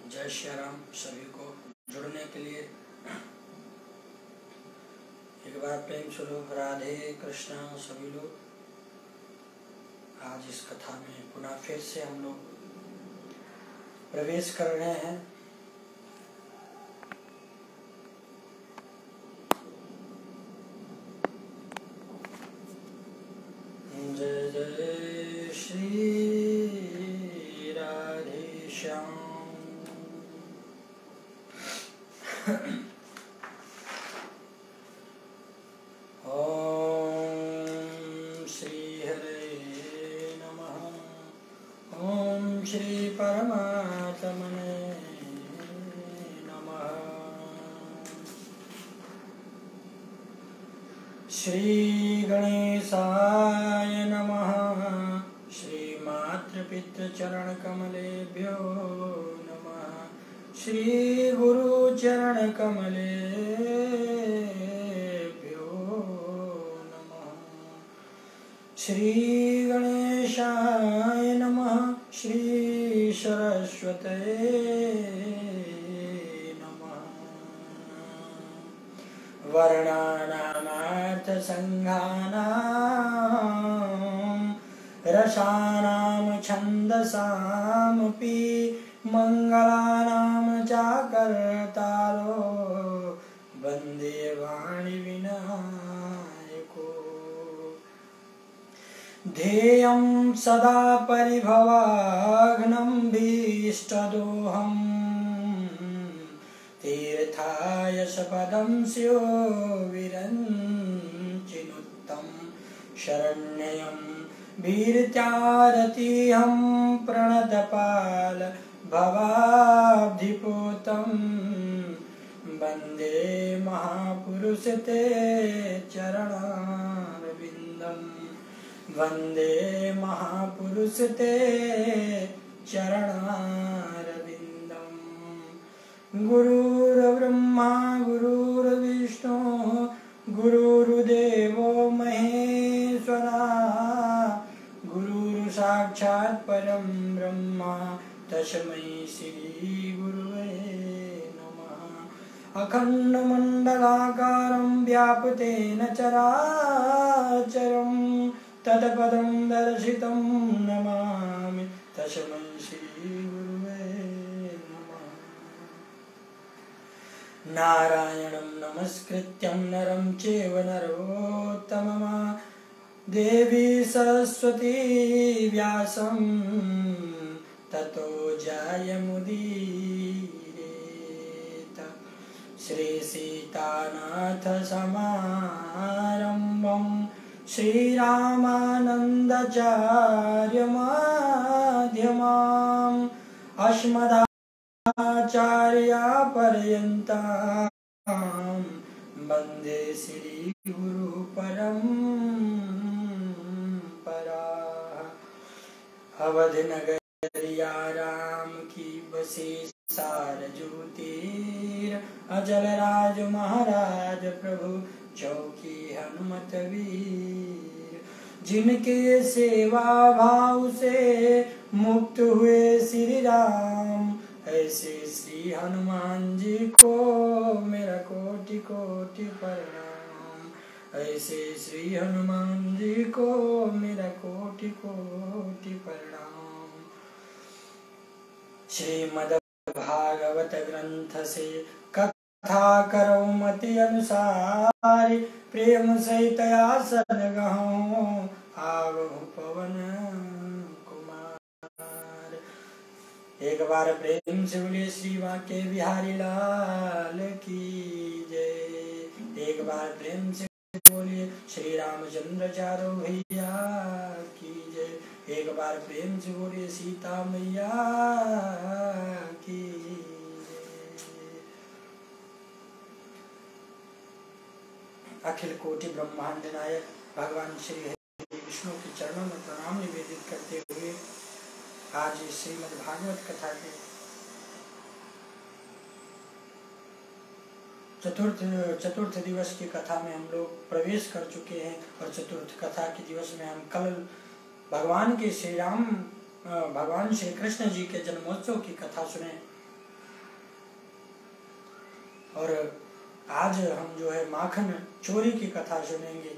जय श्री राम। सभी को जुड़ने के लिए एक बार प्रेम स्वरूप राधे कृष्णा सभी लोग। आज इस कथा में पुनः फिर से हम लोग प्रवेश कर रहे हैं। जय जय श्री राधे श्याम। ओम श्री हरे नमः। ओम श्री परमात्मने नमः। श्री गणेशाय नमः। श्री मातृपितृचरण कमलेभ्यो नमः। श्री गुरुचरण कमलेभ्यो नमः। श्री गणेशाय नमः। श्री सरस्वते नमः। वर्णानामर्थ संघानां रसानां छन्दसामपि मंगलानां चाकर्तारो वन्दे वाणी विनायको। ध्येयं सदा परिभवाग्नं भीष्टदोहम् तीर्थाय सपदं स्यो विरञ्चिनुत्तं शरण्यं वीरत्यारतिहं प्रणतपाल भवाब्धिपूतं वन्दे महापुरुष ते चरणारविन्दं। वन्दे महापुरुष ते चरणारविन्दं। गुरुर्ब्रह्मा गुरुर्विष्णु गुरुर्देवो महेश्वरा। गुरुर् साक्षात् परं ब्रह्मा तस्मै श्री गुरुवे नमः। अखण्डमण्डलाकारं व्याप्तेन चराचरं तत्पदं दर्शितं नमामि तस्मै श्री गुरुवे नमः। नारायणं नमस्कृत्यं नरं चैव नरोत्तमं देवी सरस्वती व्यासं ततो जयमुदीरयेत्। श्री सीतानाथ समारम्भं श्रीरामानन्दाचार्य मध्यमाम् अस्मदाचार्यपर्यन्तां वन्दे श्री गुरु परम्पराः। अवध नगरिया राम की बसी सारजूतीर अजल राज महाराज प्रभु चौकी हनुमत वीर। जिनके सेवा भाव से मुक्त हुए श्री राम ऐसे श्री हनुमान जी को मेरा कोटि कोटि प्रणाम। ऐसे श्री हनुमान जी को मेरा कोटि कोटि प्रणाम। श्रीमद् भागवत ग्रंथ से कथा करो मति अनुसार प्रेम सहित आसन गहूं आवहु पवन कुमार। एक बार प्रेम से बोलिए श्री वाके बिहारी लाल की जय। एक बार प्रेम से बोलिए श्री रामचंद्र चारो भैया की जय। एक बार प्रेम से बोलिए सीता मैया की जय। अखिल कोटि ब्रह्मांड नायक भगवान श्री विष्णु के चरणों में प्रणाम निवेदित करते हुए आज श्रीमद् भागवत कथा के चतुर्थ दिवस की कथा में हम लोग प्रवेश कर चुके हैं। और चतुर्थ कथा के दिवस में हम कल भगवान श्री कृष्ण जी के जन्मोत्सव की कथा सुने। और आज हम जो है माखन चोरी की कथा सुनेंगे।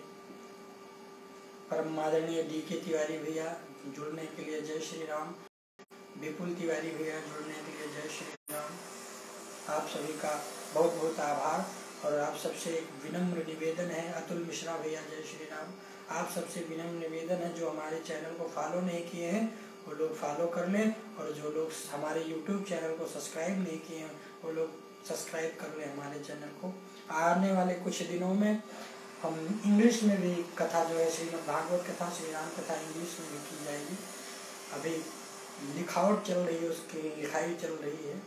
परम आदरणीय DK तिवारी भैया जुड़ने के लिए जय श्री राम। विपुल तिवारी भैया जुड़ने के लिए जय श्री राम। आप सभी का बहुत बहुत आभार। और आप सबसे एक विनम्र निवेदन है, अतुल मिश्रा भैया जय श्री राम। आप सबसे विनम्र निवेदन है, जो हमारे चैनल को फॉलो नहीं किए हैं वो लोग फॉलो कर लें, और जो लोग हमारे YouTube चैनल को सब्सक्राइब नहीं किए हैं वो लोग सब्सक्राइब कर लें हमारे चैनल को। आने वाले कुछ दिनों में हम इंग्लिश में भी कथा जो है श्रीमद् भागवत कथा, श्री राम कथा इंग्लिश में भी की जाएगी। अभी लिखावट चल रही है, उसकी लिखाई चल रही है।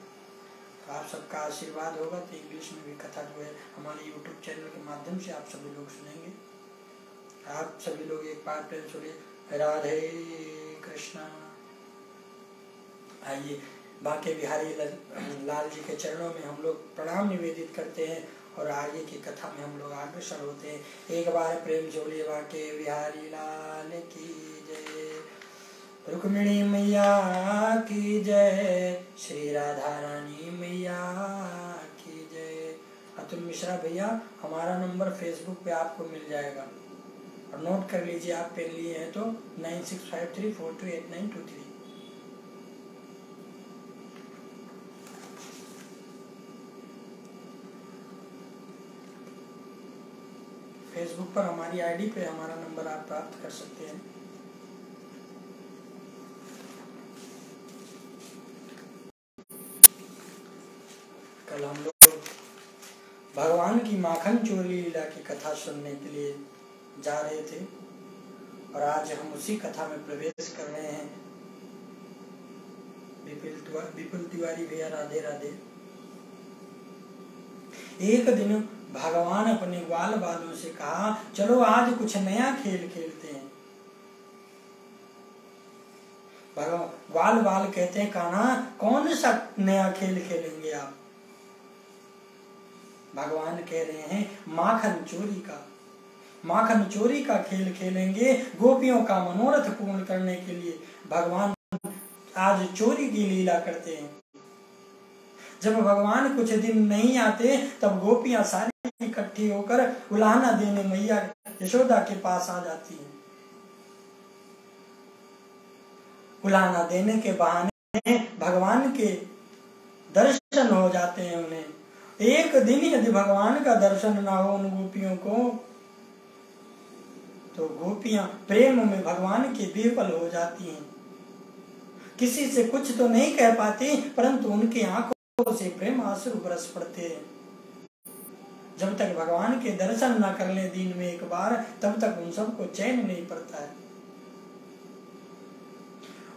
तो आप सबका आशीर्वाद होगा तो इंग्लिश में भी कथा जो है हमारे YouTube चैनल के माध्यम से आप सभी लोग सुनेंगे। आप सभी लोग एक बार प्रेम सुनिए, राधे कृष्णा। आइए बांके बिहारी लाल जी के चरणों में हम लोग प्रणाम निवेदित करते हैं और आगे की कथा में हम लोग अग्रसर होते हैं। एक बार प्रेम से बोलिए बांके बिहारी लाल की जय, रुक्मिणी मैया की जय, श्री राधा रानी मैया की जय। अतुल मिश्रा भैया हमारा नंबर फेसबुक पे आपको मिल जाएगा और नोट कर लीजिए, आप पेन लिए हैं तो 9653428923। फेसबुक पर हमारी आईडी पे हमारा नंबर आप प्राप्त कर सकते हैं। कल हम लोग भगवान की माखन चोरी लीला की कथा सुनने के लिए जा रहे थे और आज हम उसी कथा में प्रवेश कर रहे हैं। विपुल तिवारी भैया राधे राधे। एक दिन भगवान अपने ग्वाल बालों से कहा, चलो आज कुछ नया खेल खेलते हैं। ग्वाल बाल कहते हैं, कान्हा कौन सा नया खेल खेलेंगे आप? भगवान कह रहे हैं माखन चोरी का। माखन चोरी का खेल खेलेंगे। गोपियों का मनोरथ पूर्ण करने के लिए भगवान आज चोरी की लीला करते हैं। जब भगवान कुछ दिन नहीं आते तब गोपियां सारी इकट्ठी होकर उलाहना देने मैया यशोदा के पास आ जाती हैं। उलाहना देने के बहाने भगवान के दर्शन हो जाते हैं उन्हें। एक दिन यदि भगवान का दर्शन ना हो उन गोपियों को तो गोपियां प्रेम में भगवान की विफल हो जाती हैं। किसी से कुछ तो नहीं कह पाती परंतु उनकी आंखों से प्रेम आंसू बरस पड़ते हैं। जब तक भगवान के दर्शन न कर ले दिन में एक बार तब तक उन सबको चैन नहीं पड़ता है।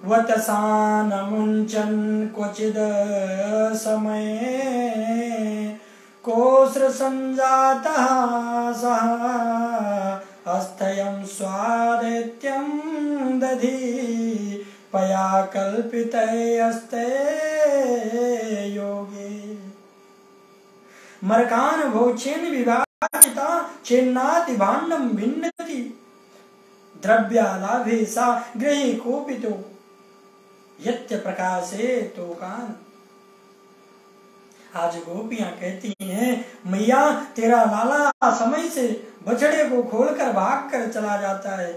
वतसान मुंचन क्वचिद समय कोस्र संजाता सह अस्थयं स्वादित्यं दधि पया कल्पिते अस्ते योगे मरकान भोचेन विभाजिता चेन्नाति भाण्डं भिन्नति द्रव्यालाभे सा गृहे कोपितो यत्य प्रकाशे तोकान। आज गोपियां कहती हैं, मैया तेरा लाला समय से बछड़े को खोलकर भाग कर चला जाता है।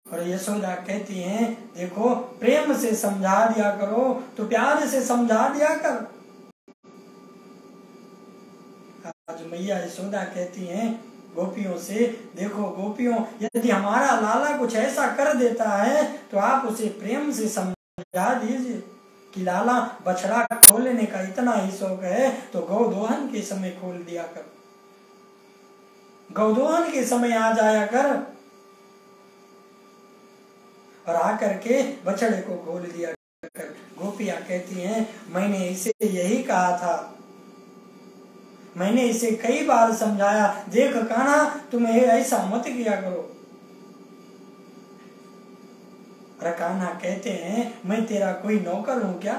और यशोदा कहती हैं, देखो प्रेम से समझा दिया करो तो प्यार से समझा दिया कर। आज मैया यशोदा कहती हैं गोपियों से, देखो गोपियों यदि हमारा लाला कुछ ऐसा कर देता है तो आप उसे प्रेम से समझा दीजिए कि लाला बछड़ा खोलने का इतना ही शौक है तो गौदोहन के समय खोल दिया कर, गौदोहन के समय आ जाया कर और आकर के बछड़े को खोल दिया कर। गोपियां कहती हैं, मैंने इसे यही कहा था, मैंने इसे कई बार समझाया, देख कान्हा तुम ऐसा मत किया करो। और कान्हा कहते हैं, मैं तेरा कोई नौकर हूं क्या?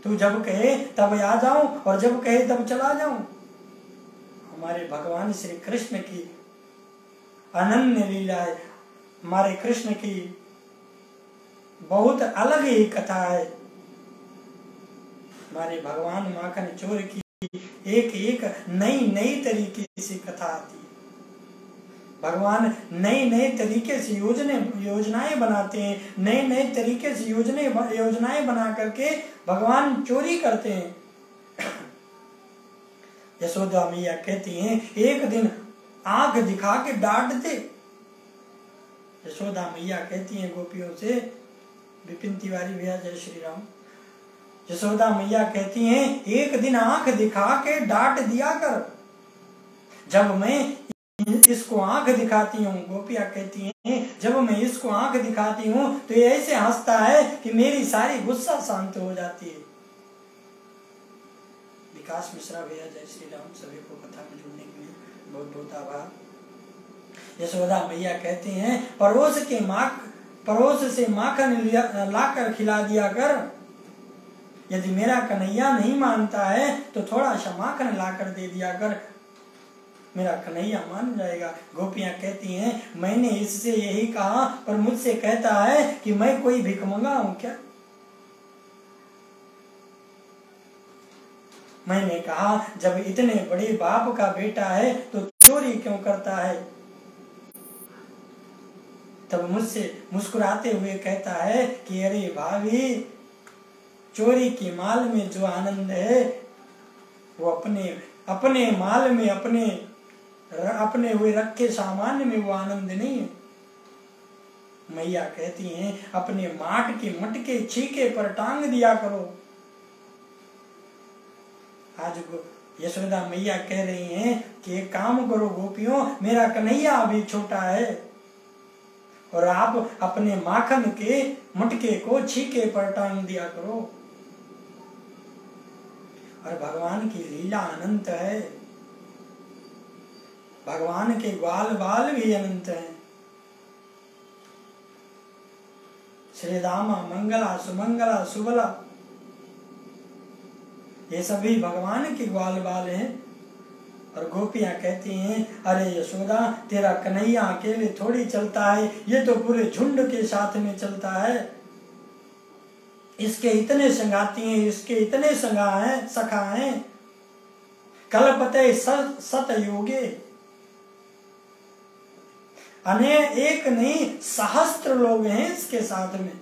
तू जब कहे तब आ जाऊं और जब कहे तब चला जाऊं। हमारे भगवान श्री कृष्ण की अनन्य लीला है, हमारे कृष्ण की बहुत अलग ही कथा है। हमारे भगवान माखन चोर की एक एक नई नई तरीके से कथा आती है। भगवान नए नए तरीके से योजनाएं बनाते हैं, नए नए तरीके से योजनाएं बना करके भगवान चोरी करते हैं। यशोदा मैया कहती हैं एक दिन आंख दिखा के डांट दे। यशोदा मैया कहती हैं गोपियों से, विपिन तिवारी भैया जय श्री राम। यशोदा मैया कहती हैं एक दिन आंख दिखा के डांट दिया कर। जब मैं इसको आंख दिखाती हूँ, गोपियां कहती हैं जब मैं इसको आंख दिखाती हूँ तो ये ऐसे हंसता है कि मेरी सारी गुस्सा शांत हो जाती है। विकास मिश्रा भैया जय श्री राम। सभी को कथा में जुड़ने के लिए बहुत बहुत आभार। यशोदा मैया कहती हैं पड़ोस से माखन लाकर खिला दिया कर। यदि मेरा कन्हैया नहीं मानता है तो थोड़ा सा माखन लाकर दे दिया कर, मेरा कन्हैया मान जाएगा। गोपियां कहती हैं मैंने इससे यही कहा पर मुझसे कहता है कि मैं कोई भिखमंगा हूं क्या। मैंने कहा जब इतने बड़े बाप का बेटा है तो चोरी क्यों करता है। तब मुझसे मुस्कुराते हुए कहता है कि अरे भाभी, चोरी की माल में जो आनंद है वो अपने माल में अपने हुए रखे सामान में वो आनंद नहीं है। मैया कहती हैं अपने माट के मटके छीके पर टांग दिया करो। आज यशोदा मैया कह रही हैं कि एक काम करो गोपियों, मेरा कन्हैया अभी छोटा है और आप अपने माखन के मटके को छीके पर टांग दिया करो। और भगवान की लीला अनंत है, भगवान के ग्वाल बाल भी अनंत हैं। श्री रामा मंगला सुमंगला सुबला, ये सभी भगवान के ग्वाल बाल हैं। और गोपियां कहती हैं अरे यशोदा, तेरा कन्हैया अकेले थोड़ी चलता है, ये तो पूरे झुंड के साथ में चलता है। इसके इतने संगाती हैं, इसके इतने सखा हैं। कल्पते सतयुगे, एक नहीं सहस्त्र लोग हैं इसके साथ में।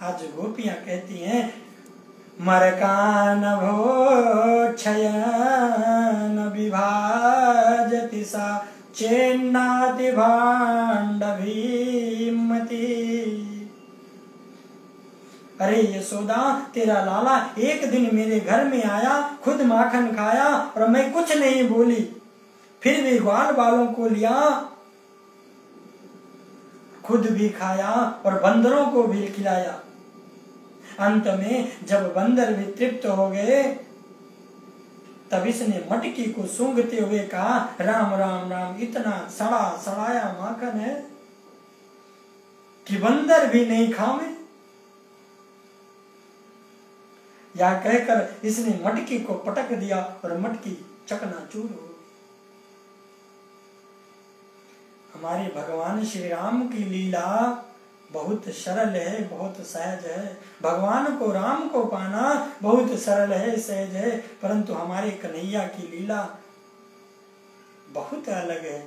आज गोपियां कहती हैं मरकान भो क्षयन विभाजति सा चेन्नाति भाण्डवीमती। अरे यशोदा, तेरा लाला एक दिन मेरे घर में आया, खुद माखन खाया और मैं कुछ नहीं बोली, फिर भी ग्वाल बालों को लिया, खुद भी खाया और बंदरों को भी खिलाया। अंत में जब बंदर भी तृप्त हो गए तब इसने मटकी को सूंघते हुए कहा राम राम राम, इतना सड़ाया माखन है कि बंदर भी नहीं खावे। या कहकर इसने मटकी को पटक दिया और मटकी चकनाचूर हो। हमारे भगवान श्री राम की लीला बहुत सरल है, बहुत सहज है। भगवान को, राम को पाना बहुत सरल है, सहज है, परंतु हमारे कन्हैया की लीला बहुत अलग है।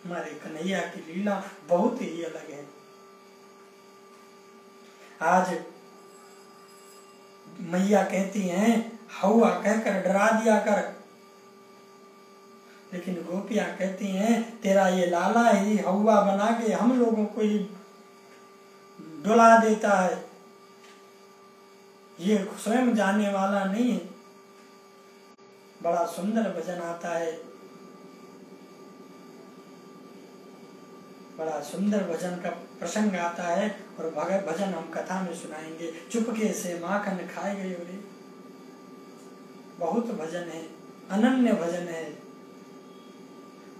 हमारे कन्हैया की लीला बहुत ही अलग है। आज मैया कहती हैं हौवा कहकर डरा दिया कर, लेकिन गोपियां कहती हैं तेरा ये लाला ही हौवा बना के हम लोगों को ही डुला देता है, ये स्वयं जाने वाला नहीं है। बड़ा सुंदर भजन आता है, बड़ा सुंदर भजन का प्रसंग आता है और भजन हम कथा में सुनाएंगे। चुपके से माखन खाए गए रे, बहुत भजन है, अनन्य भजन है,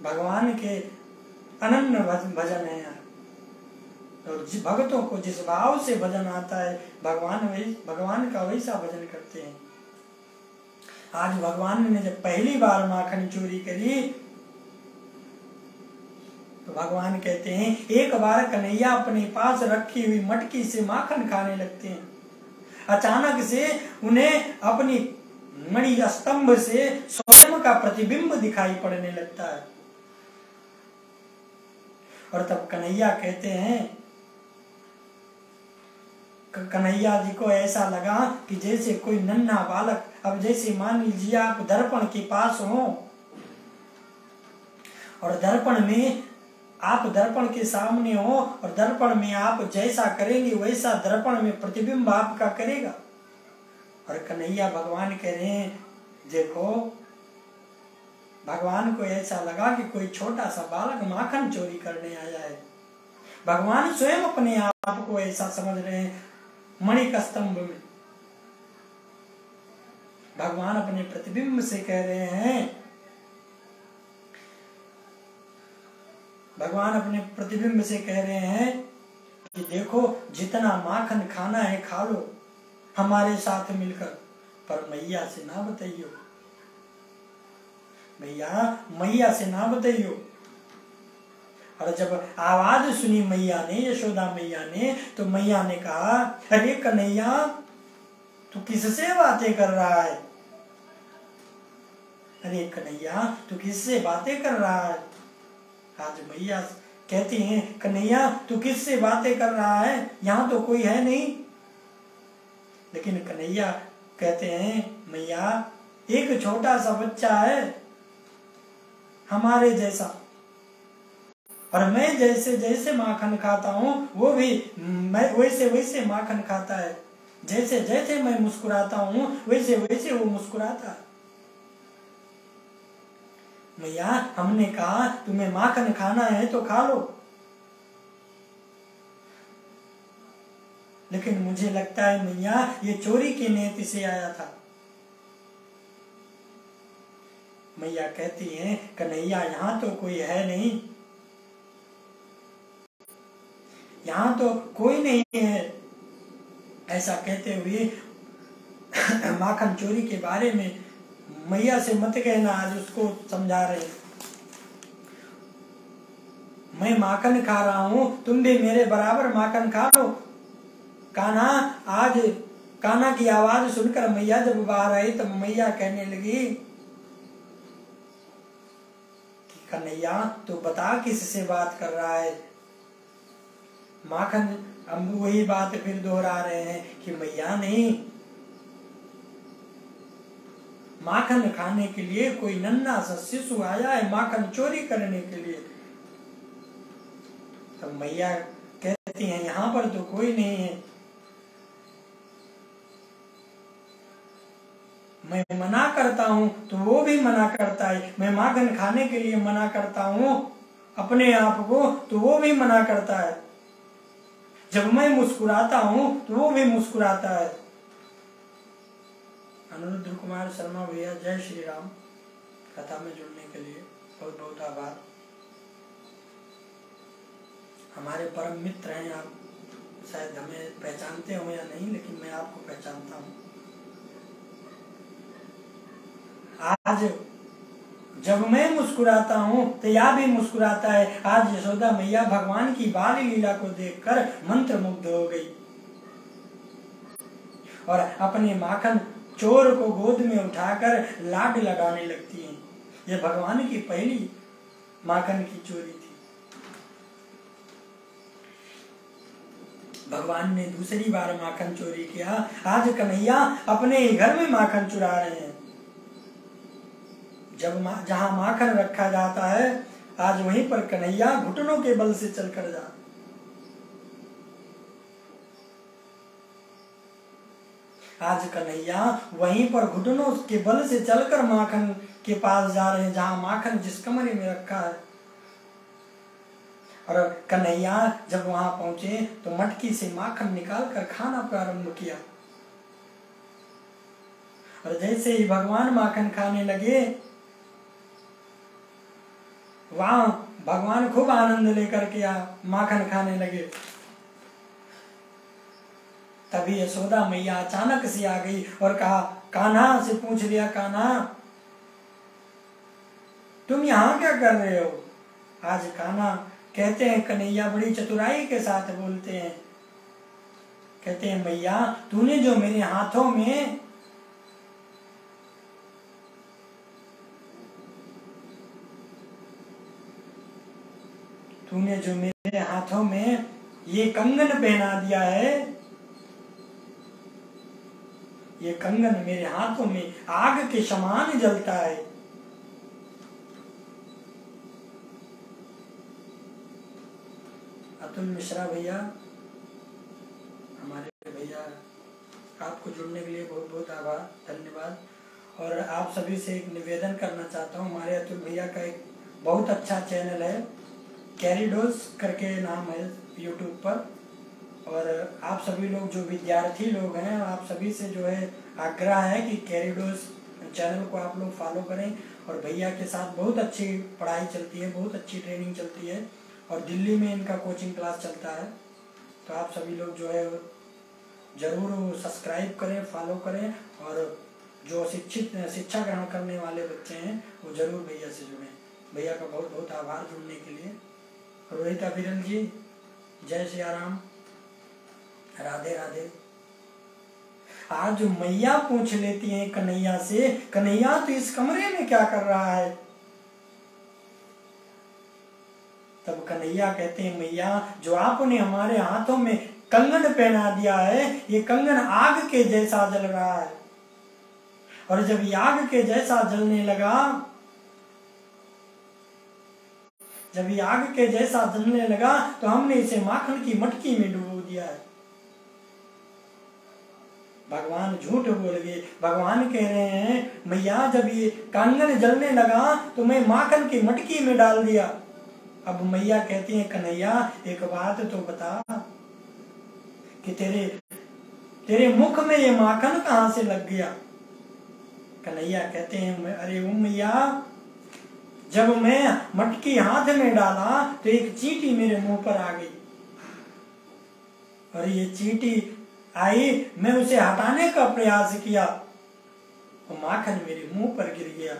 भगवान के अनन्य भजन है। और भक्तों को जिस भाव से भजन आता है भगवान का वैसा भजन करते हैं। आज भगवान ने जब पहली बार माखन चोरी करी तो भगवान कहते हैं एक बार कन्हैया अपने पास रखी हुई मटकी से माखन खाने लगते हैं। अचानक से उन्हें अपनी मणि स्तंभ से स्वयं का प्रतिबिंब दिखाई पड़ने लगता है। और तब कन्हैया कहते हैं, कन्हैया जी को ऐसा लगा कि जैसे कोई नन्हा बालक, अब जैसे मान लीजिए आप दर्पण के पास हो और दर्पण में आप दर्पण के सामने हो और दर्पण में आप जैसा करेंगे वैसा दर्पण में प्रतिबिंब आपका करेगा। और कन्हैया भगवान कह रहे हैं, देखो भगवान को ऐसा लगा कि कोई छोटा सा बालक माखन चोरी करने आया है। भगवान स्वयं अपने आप को ऐसा समझ रहे हैं। मणि का स्तंभ में भगवान अपने प्रतिबिंब से कह रहे हैं, भगवान अपने प्रतिबिंब से कह रहे हैं कि देखो जितना माखन खाना है खा लो हमारे साथ मिलकर, पर मैया से ना बताइयो, मैया से ना बताइयो। और जब आवाज सुनी मैया ने, यशोदा मैया ने, तो मैया ने कहा, अरे कन्हैया तू किससे बातें कर रहा है? अरे कन्हैया तू किससे बातें कर रहा है? आज मैया कहती हैं, कन्हैया तू किससे बातें कर रहा है? यहाँ तो कोई है नहीं। लेकिन कन्हैया कहते हैं, मैया एक छोटा सा बच्चा है हमारे जैसा, और मैं जैसे जैसे माखन खाता हूँ वो भी मैं वैसे वैसे माखन खाता है। जैसे जैसे मैं मुस्कुराता हूँ वैसे वैसे वो मुस्कुराता है। मैया हमने कहा तुम्हें माखन खाना है तो खा लो, लेकिन मुझे लगता है मैया ये चोरी की नीयत से आया था। मैया कहती है, कन्हैया यहाँ तो कोई है नहीं, यहाँ तो कोई नहीं है। ऐसा कहते हुए माखन चोरी के बारे में मैया से मत कहना, आज उसको समझा रहे। मैं माखन खा रहा हूँ, तुम भी मेरे बराबर माखन खा लो। कान्हा, आज कान्हा की आवाज सुनकर मैया जब बाहर आई तब मैया कहने लगी कि कन्हैया तू बता किससे बात कर रहा है? माखन हम वही बात फिर दोहरा रहे हैं कि मैया नहीं, माखन खाने के लिए कोई नन्हा सा शिशु आया है माखन चोरी करने के लिए। तो मैया कहती हैं, यहाँ पर तो कोई नहीं है। मैं मना करता हूँ तो वो भी मना करता है, मैं माखन खाने के लिए मना करता हूँ अपने आप को तो वो भी मना करता है। जब मैं मुस्कुराता हूँ तो वो भी मुस्कुराता है। अनुरुद्र कुमार शर्मा भैया, जय श्री राम। कथा में जुड़ने के लिए बहुत बहुत आभार। हमारे परम मित्र हैं आप, शायद हमें पहचानते हो या नहीं, लेकिन मैं आपको पहचानता हूँ। आज जब मैं मुस्कुराता हूँ तो या भी मुस्कुराता है। आज यशोदा मैया भगवान की बाल लीला को देखकर मंत्रमुग्ध हो गई और अपने माखन चोर को गोद में उठाकर लाड लगाने लगती हैं। ये भगवान की पहली माखन की चोरी थी। भगवान ने दूसरी बार माखन चोरी किया। आज कन्हैया अपने घर में माखन चुरा रहे हैं। जब जहां माखन रखा जाता है, आज वहीं पर कन्हैया घुटनों के बल से चलकर जा। आज कन्हैया वहीं पर घुटनों के बल से चलकर माखन के पास जा रहे हैं, जहां माखन जिस कमरे में रखा है। और कन्हैया जब वहां पहुंचे तो मटकी से माखन निकालकर खाना प्रारंभ किया। और जैसे ही भगवान माखन खाने लगे, वहां भगवान खूब आनंद लेकर के माखन खाने लगे। तभी यशोदा मैया अचानक से आ गई और कहा, कान्हा से पूछ लिया, कान्हा तुम यहाँ क्या कर रहे हो? आज कान्हा कहते हैं कन्हैया बड़ी चतुराई के साथ बोलते हैं, कहते हैं मैया तूने जो मेरे हाथों में ये कंगन पहना दिया है, ये कंगन मेरे हाथों में आग के समान जलता है। अतुल मिश्रा भैया, हमारे भैया, आपको जुड़ने के लिए बहुत बहुत आभार, धन्यवाद। और आप सभी से एक निवेदन करना चाहता हूँ, हमारे अतुल भैया का एक बहुत अच्छा चैनल है, कैरिडोस करके नाम है यूट्यूब पर। और आप सभी लोग जो विद्यार्थी लोग हैं, आप सभी से जो है आग्रह है कि कैरिडोस चैनल को आप लोग फॉलो करें। और भैया के साथ बहुत अच्छी पढ़ाई चलती है, बहुत अच्छी ट्रेनिंग चलती है, और दिल्ली में इनका कोचिंग क्लास चलता है। तो आप सभी लोग जो है जरूर सब्सक्राइब करें, फॉलो करें, और जो शिक्षा ग्रहण करने वाले बच्चे हैं वो जरूर भैया से जुड़ें। भैया का बहुत बहुत आभार जुड़ने के लिए। रोहित अभिरल जी, जय सिया राम, राधे राधे। आज मैया पूछ लेती हैं कन्हैया से, कन्हैया तो इस कमरे में क्या कर रहा है? तब कन्हैया कहते हैं मैया जो आपने हमारे हाथों में कंगन पहना दिया है, ये कंगन आग के जैसा जल रहा है, और जब ये आग के जैसा जलने लगा, जब ये आग के जैसा जलने लगा तो हमने इसे माखन की मटकी में डुबो दिया है। भगवान झूठ बोल गए। भगवान कह रहे हैं मैया जब ये कंगन जलने लगा तो मैं माखन की मटकी में डाल दिया। अब मैया कहती हैं कन्हैया एक बात तो बता कि तेरे मुख में ये माखन कहाँ से लग गया? कन्हैया कहते हैं अरे ओ मैया, जब मैं मटकी हाथ में डाला तो एक चींटी मेरे मुंह पर आ गई, और ये चींटी आई, मैं उसे हटाने का प्रयास किया और माखन मेरे मुंह पर गिर गया।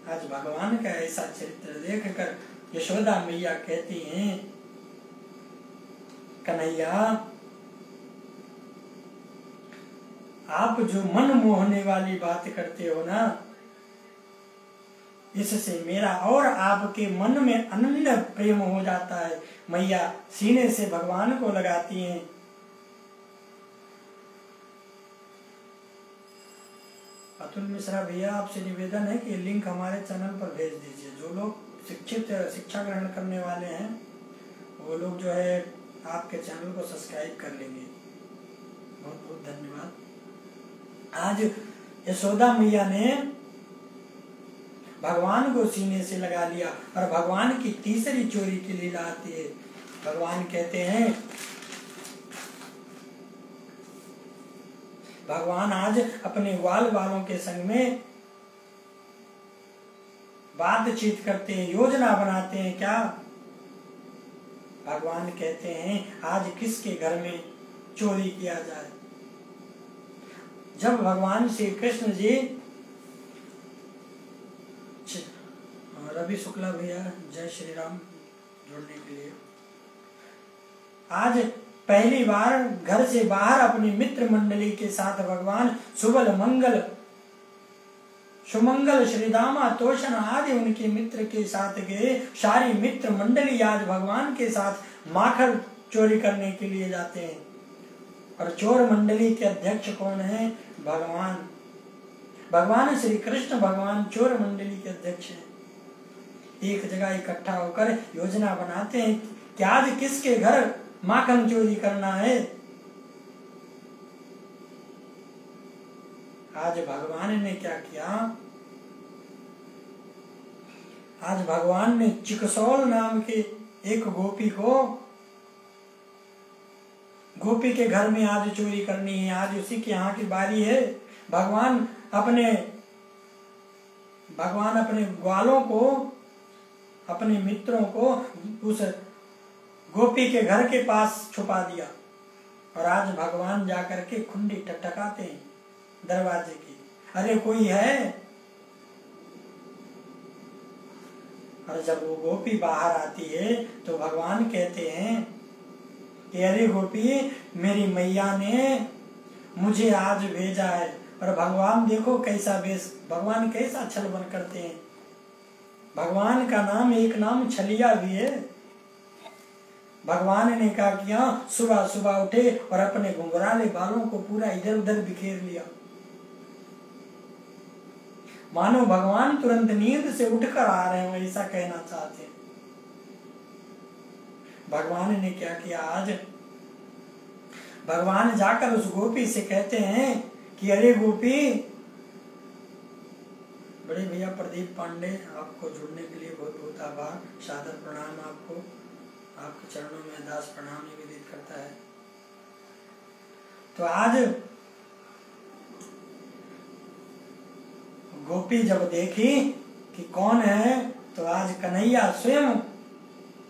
आज भगवान का ऐसा चरित्र देखकर यशोदा मैया कहती हैं कन्हैया आप जो मन मोहने वाली बात करते हो ना, इससे मेरा और आपके मन में अनन्य प्रेम हो जाता है। मैया सीने से भगवान को लगाती हैं। अतुल मिश्रा भैया आपसे निवेदन है कि लिंक हमारे चैनल पर भेज दीजिए। जो लोग शिक्षा ग्रहण करने वाले हैं वो लोग जो है आपके चैनल को सब्सक्राइब कर लेंगे। बहुत बहुत धन्यवाद। आज यशोदा मैया ने भगवान को सीने से लगा लिया, और भगवान की तीसरी चोरी की लीला आती है। भगवान कहते हैं, भगवान आज अपने ग्वाल वालों के संग में बातचीत करते हैं, योजना बनाते हैं। क्या भगवान कहते हैं आज किसके घर में चोरी किया जाए? जब भगवान श्री कृष्ण जी, रवि शुक्ला भैया जय श्री राम जुड़ने के लिए, आज पहली बार घर से बाहर अपनी मित्र मंडली के साथ भगवान सुमंगल श्रीदामा तोषण आदि उनके मित्र के साथ गए। सारी मित्र मंडली आज भगवान के साथ माखन चोरी करने के लिए जाते हैं। और चोर मंडली के अध्यक्ष कौन है? भगवान श्री कृष्ण भगवान चोर मंडली के अध्यक्ष हैं। एक जगह इकट्ठा होकर योजना बनाते हैं कि आज किसके घर माखन चोरी करना है। आज भगवान ने क्या किया? आज भगवान ने चिकसौल नाम के एक गोपी के घर में आज चोरी करनी है। आज उसी के यहाँ की बारी है। भगवान अपने ग्वालों को, अपने मित्रों को उस गोपी के घर के पास छुपा दिया, और आज भगवान जाकर के खुंडी टकटकाते हैं दरवाजे की, अरे कोई है? और जब वो गोपी बाहर आती है तो भगवान कहते हैं कि अरे गोपी, मेरी मैया ने मुझे आज भेजा है। और भगवान देखो कैसा वेश, भगवान कैसा छलबन करते हैं। भगवान का नाम एक नाम छलिया भी है। भगवान ने क्या किया, सुबह सुबह उठे और अपने घुंघराले बालों को पूरा इधर उधर बिखेर लिया, मानो भगवान तुरंत नींद से उठकर आ रहे हो, ऐसा कहना चाहते हैं। भगवान ने क्या किया, आज भगवान जाकर उस गोपी से कहते हैं कि अरे गोपी, बड़े भैया प्रदीप पांडे, आपको जुड़ने के लिए बहुत बहुत आभार, सादर प्रणाम आपको, आपके चरणों में दास प्रणाम निवेदित करता है। तो आज गोपी जब देखी कि कौन है, तो आज कन्हैया स्वयं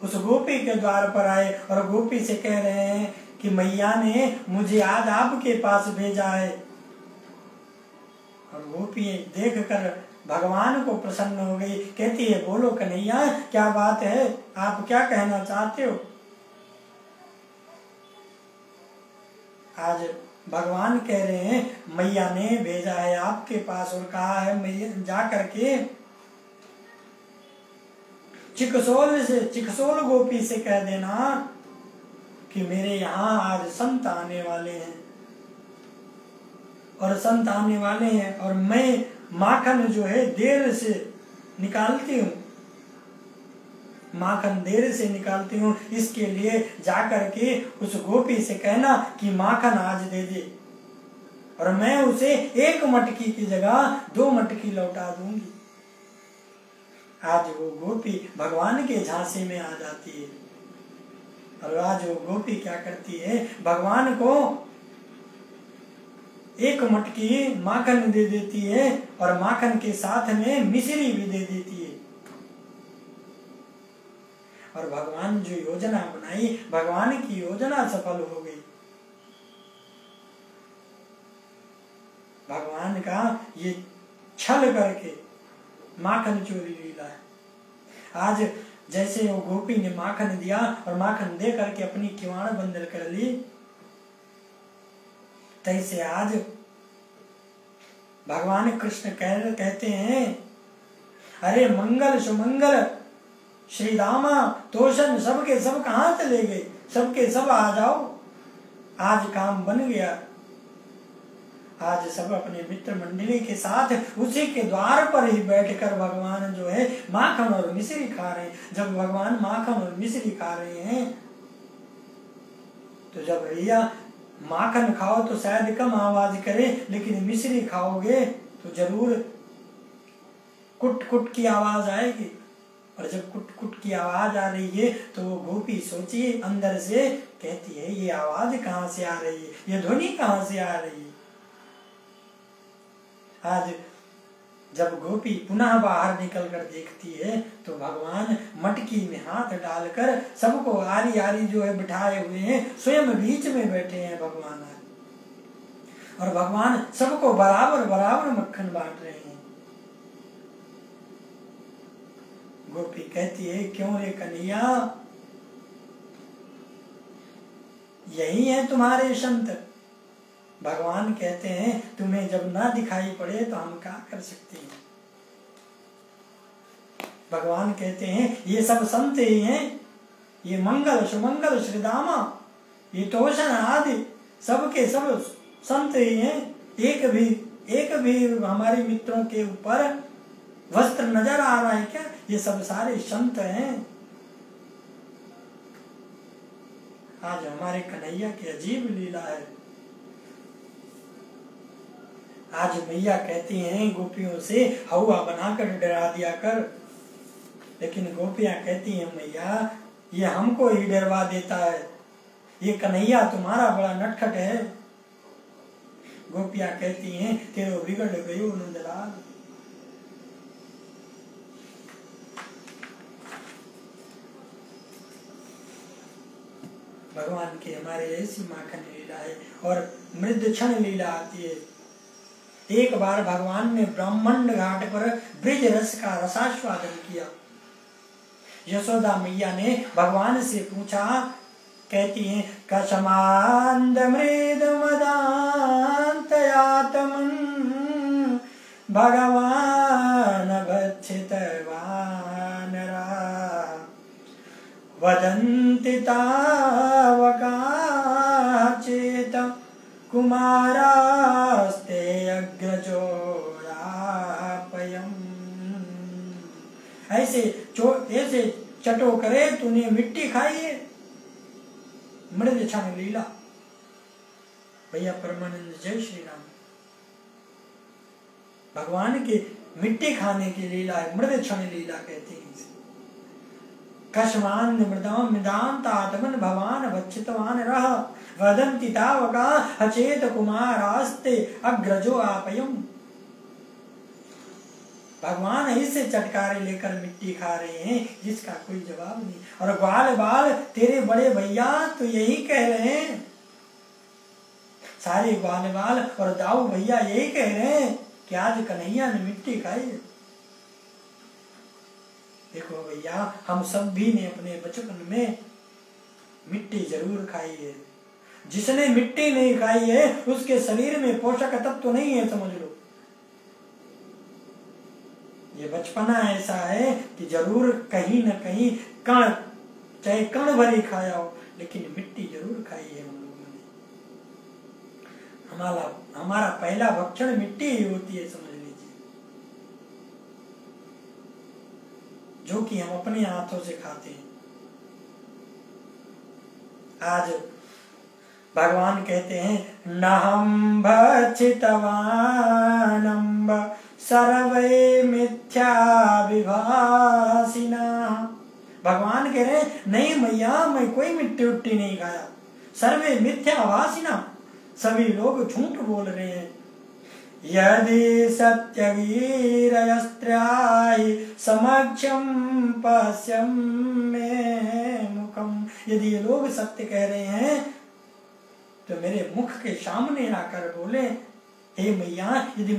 उस गोपी के द्वार पर आए और गोपी से कह रहे हैं कि मैया ने मुझे आज आपके पास भेजा है। और गोपी देखकर भगवान को प्रसन्न हो गई, कहती है बोलो कन्हैया, क्या बात है, आप क्या कहना चाहते हो। आज भगवान कह रहे हैं मैया ने भेजा है आपके पास और कहा है मैया जा करके चिकसोल गोपी से कह देना कि मेरे यहाँ आज संत आने वाले हैं और मैं माखन जो है देर से निकालती हूँ, इसके लिए जाकर के उस गोपी से कहना कि माखन आज दे दे, और मैं उसे 1 मटकी की जगह 2 मटकी लौटा दूंगी। आज वो गोपी भगवान के झांसे में आ जाती है और आज वो गोपी क्या करती है, भगवान को 1 मटकी माखन दे देती है और माखन के साथ में मिश्री भी दे देती है। और भगवान जो योजना बनाई, भगवान की योजना सफल हो गई। भगवान का ये छल करके माखन चोरी लीला है। आज जैसे वो गोपी ने माखन दिया और माखन दे करके अपनी किवाड़ बंदर कर ली, तैसे आज भगवान कृष्ण कहते हैं अरे मंगल सुमंगल श्री रामा तोषण सबके सब कहाँ चले गए, सबके सब आ जाओ, आज काम बन गया। आज सब अपने मित्र मंडली के साथ उसी के द्वार पर ही बैठकर भगवान जो है माखन और मिश्री खा रहे हैं। जब भगवान माखन और मिश्री खा रहे हैं तो जब भैया माखन खाओ तो शायद कम आवाज करे, लेकिन मिश्री खाओगे तो जरूर कुट कुट की आवाज आएगी। और जब कुट कुट की आवाज आ रही है तो वो गोपी सोची अंदर से, कहती है ये आवाज कहाँ से आ रही है, ये ध्वनि कहाँ से आ रही है। आज जब गोपी पुनः बाहर निकल कर देखती है तो भगवान मटकी में हाथ डालकर सबको आरी आरी जो है बिठाए हुए हैं, स्वयं बीच में बैठे हैं भगवान, और भगवान सबको बराबर बराबर मक्खन बांट रहे हैं। गोपी कहती है क्यों रे कन्हैया, यही है तुम्हारे संत। भगवान कहते हैं तुम्हें जब ना दिखाई पड़े तो हम क्या कर सकते हैं। भगवान कहते हैं ये सब संत ही हैं, ये मंगल सुमंगल श्रीदामा, ये तोषण आदि सबके सब संत ही हैं। एक भी हमारे मित्रों के ऊपर वस्त्र नजर आ रहा है क्या, ये सब सारे संत हैं। आज हमारे कन्हैया की अजीब लीला है। आज मैया कहती हैं गोपियों से हवा बनाकर डरा दिया कर, लेकिन गोपियां कहती हैं मैया ये हमको ही डरवा देता है, ये कन्हैया तुम्हारा बड़ा नटखट है। गोपियां कहती हैं तेरो बिगड़ गयो नंदलाल। भगवान की हमारे ऐसी माखन लीला है। और मृद क्षण लीला आती है। एक बार भगवान ने ब्रह्मांड घाट पर ब्रिज रस का रसास्वादन किया। यशोदा मैया ने भगवान से पूछा, कहती हैं कस्मान्द मृद मदान्तयातमन् भगवान भक्षितवानरा वदन्ति तावकाचेत कुमारास्ते अग्रजोरापयम्। ऐसे चटो करे तूने मिट्टी खाई है। मृद क्षण लीला। भैया परमानंद जय श्री राम। भगवान के मिट्टी खाने की लीला है, मृद क्षण लीला कहते हैं। कस्मान मृदाम मिदांतात्मन भवान भक्षितवान रह वदन्ति तावका अचेत कुमारास्ते अग्रजो आपयम्। भगवान ऐसे चटकारे लेकर मिट्टी खा रहे हैं जिसका कोई जवाब नहीं। और ग्वाल बाल तेरे बड़े भैया तो यही कह रहे हैं, सारे ग्वाल बाल और दाऊ भैया यही कह रहे हैं कि आज कन्हैया ने मिट्टी खाई है। देखो भैया, हम सब भी ने अपने बचपन में मिट्टी जरूर खाई है। जिसने मिट्टी नहीं खाई है उसके शरीर में पोषक तत्व तो नहीं है, समझ लो। ये बचपना ऐसा है कि जरूर कहीं न कहीं कण, चाहे कण भरी खाया हो, लेकिन मिट्टी जरूर खाई है हम लोगों ने। हमारा पहला भक्षण मिट्टी ही होती है, समझ लीजिए, जो कि हम अपने हाथों से खाते हैं। आज भगवान कहते हैं नहं भक्षितवानम्ब सर्वे मिथ्या विभासिना। भगवान कह रहे नहीं मैया, मैं कोई मिट्टी उट्टी नहीं खाया। सर्वे मिथ्या भासिना, सभी लोग झूठ बोल रहे हैं। यदि सत्यवीरयस्त्र्याहि समक्षं पश्यन् मे मुखम्। यदि ये लोग सत्य कह रहे हैं तो मेरे मुख के सामने आकर बोले, हे मैया, यदि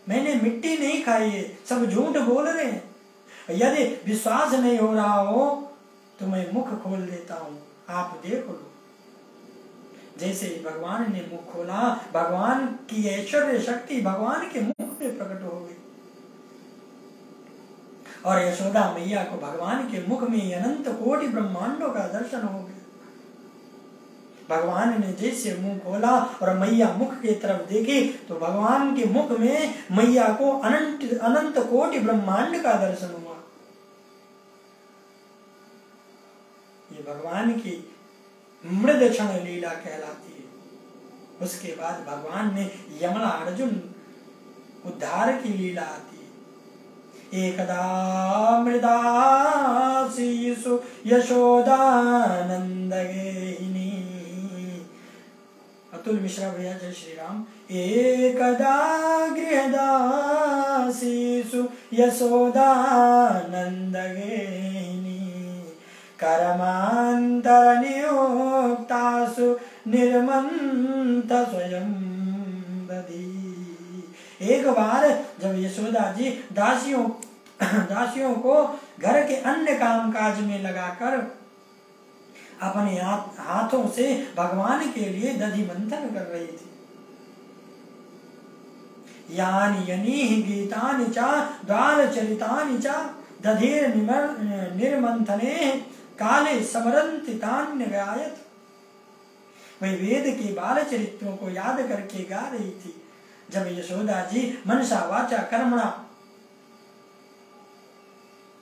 मैंने मिट्टी नहीं खाई है, सब झूठ बोल रहे हैं। यदि विश्वास नहीं हो रहा हो तो मैं मुख खोल देता हूँ, आप देख लो। जैसे ही भगवान ने मुख खोला, भगवान की ऐश्वर्य शक्ति भगवान के मुख में प्रकट हो गई। और यशोदा मैया को भगवान के मुख में अनंत कोटि ब्रह्मांडों का दर्शन हो गया। भगवान ने जैसे मुंह खोला और मैया मुख की तरफ देखी तो भगवान के मुख में मैया को अनंत कोटि ब्रह्मांड का दर्शन हुआ। ये भगवान की मृद क्षण लीला कहलाती है। उसके बाद भगवान ने यमला अर्जुन उद्धार की लीला आती है। एकदा मृदासीसु यशोदानंदगेहिनी। अतुल मिश्रा भैया जय श्री राम। एकदा गृहदासीसु यशोदानंदगेहिनी करमान्तरनियुक्तासु निर्मन्त स्वयं दधी। एक बार जब यशोदा जी दासियों को घर के अन्य काम काज में लगाकर अपने हाथों से भगवान के लिए दधि मंथन कर रही थी। यानि यनीहि गीतानि च द्वारचरितानि च दधीर निर्मंथने काले समरन्ति तान्य गायत। वही वेद के बाल चरित्रों को याद करके गा रही थी। जब यशोदा जी मनसा वाचा कर्मणा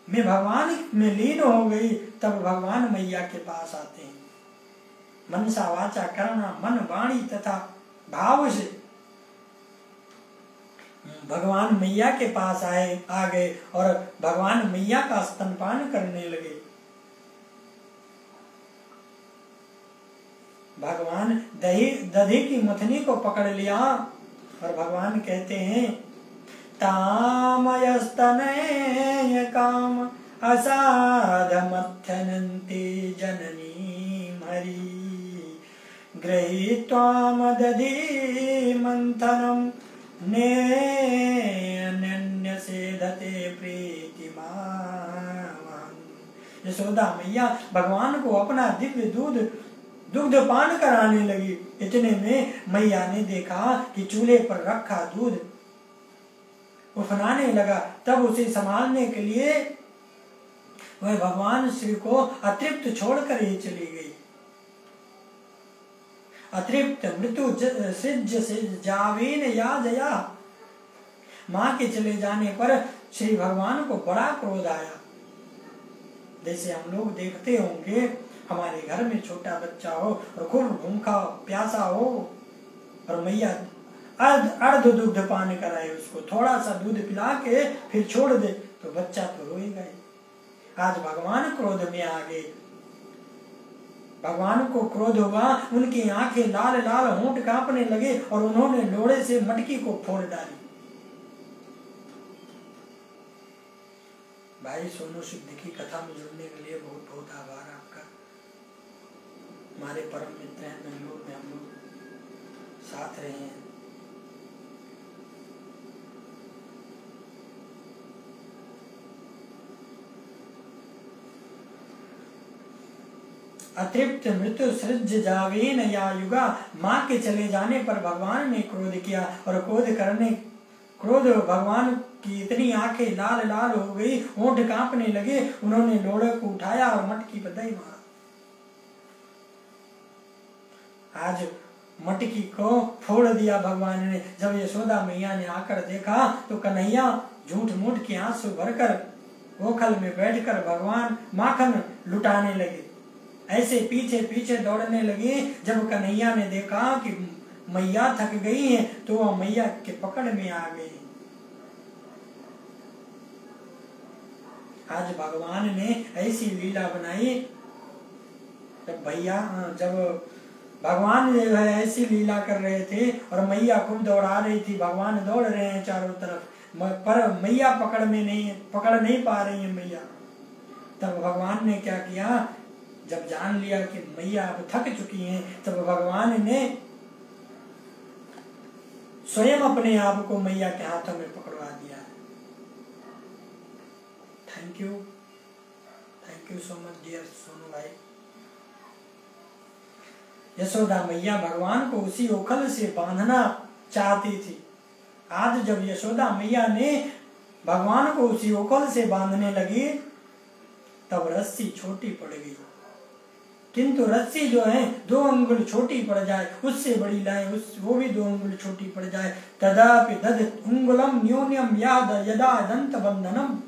में भगवान में लीन हो गई, तब भगवान मैया के पास आते हैं। मनसा वाचा कर्मणा, मन वाणी तथा भाव से भगवान मैया के पास आ गए और भगवान मैया का स्तनपान करने लगे। भगवान दधी की मथनी को पकड़ लिया और भगवान कहते हैं तामयस्तनय काम असाधमथ्यनन्ति जननी हरि गृहीत्वाम दधी मंथनम नेन्य सेधते प्रीतिमान। यशोदा मैया भगवान को अपना दिव्य दुग्ध पान कराने लगी। इतने में मैया ने देखा कि चूल्हे पर रखा दूध उफनाने लगा। तब उसे संभालने के लिए वह भगवान श्री को अतृप्त छोड़कर ही चली गई। अतृप्त मृत्यु सृज जावेन या जया। माँ के चले जाने पर श्री भगवान को बड़ा क्रोध आया। जैसे हम लोग देखते होंगे, हमारे घर में छोटा बच्चा हो और खूब भूखा प्यासा हो और मैया अर्ध दुग्ध पान कराए, उसको थोड़ा सा दूध पिला के फिर छोड़ दे तो बच्चा तो रोएगा ही। आज भगवान क्रोध में आ गए। भगवान को क्रोध हुआ, उनकी आंखें लाल लाल, होंठ कांपने लगे और उन्होंने लोढ़े से मटकी को फोड़ डाली। भाई सोनू सिद्ध की कथा में जुड़ने के लिए बहुत बहुत आभार आपका। हमारे परम मित्र हैं, बेंगलोर में हम लोग साथ रहे हैं। अतृप्त मृत्यु सृज जावेन या युगा। माँ के चले जाने पर भगवान ने क्रोध किया और क्रोध भगवान की इतनी आंखें लाल लाल हो गई, होंठ कांपने लगे। उन्होंने लोढ़े को उठाया और मटकी पर दही मारा। आज मटकी को फोड़ दिया भगवान ने। जब यशोदा मैया ने आकर देखा तो कन्हैया झूठ मूठ के आंसू भरकर ओखल में बैठकर भगवान माखन लुटाने लगे। ऐसे पीछे पीछे दौड़ने लगे। जब कन्हैया ने देखा कि मैया थक गई है तो वह मैया के पकड़ में आ गई। आज भगवान ने ऐसी लीला बनाई। जब भगवान जो है ऐसी लीला कर रहे थे और मैया खूब दौड़ा रही थी, भगवान दौड़ रहे हैं चारों तरफ, पर मैया पकड़ नहीं पा रही है मैया। तब भगवान ने क्या किया, जब जान लिया कि मैया अब थक चुकी हैं, तब भगवान ने स्वयं अपने आप को मैया के हाथों में पकड़वा दिया। Thank you so much dear Sonu भाई। यशोदा मैया भगवान को उसी ओखल से बांधना चाहती थी। आज जब यशोदा मैया ने भगवान को उसी ओखल से बांधने लगी तब रस्सी छोटी पड़ गई। किंतु रस्सी जो है 2 अंगुल छोटी पड़ जाए, उससे बड़ी लाए वो भी 2 अंगुल छोटी पड़ जाए। तदापि दध अंगुलम न्यूनम यदा दंत बंधनम।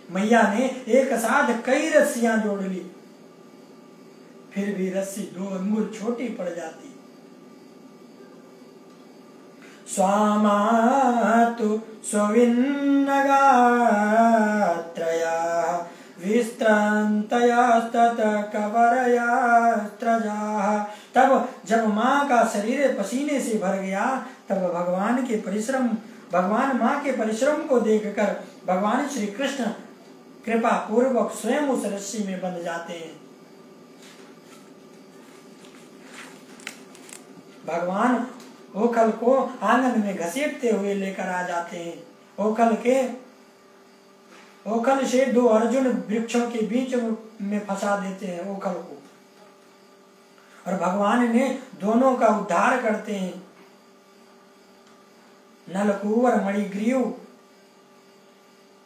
मैया ने एक साथ कई रस्सियां जोड़ ली, फिर भी रस्सी 2 अंगुल छोटी पड़ जाती। स्वामातु स्वविन्नगात्रया विस्त्रन्तयास्तत कवरयास्त्रजाः। तब जब माँ का शरीर पसीने से भर गया तब भगवान माँ के परिश्रम को देखकर भगवान श्री कृष्ण कृपा पूर्वक स्वयं उस रस्सी में बंध जाते हैं। भगवान ओखल को आंगन में घसीटते हुए लेकर आ जाते हैं। ओखल से 2 अर्जुन वृक्षों के बीच में फंसा देते हैं ओखल को, और भगवान ने दोनों का उद्धार करते हैं। नलकूवर मणिग्रीव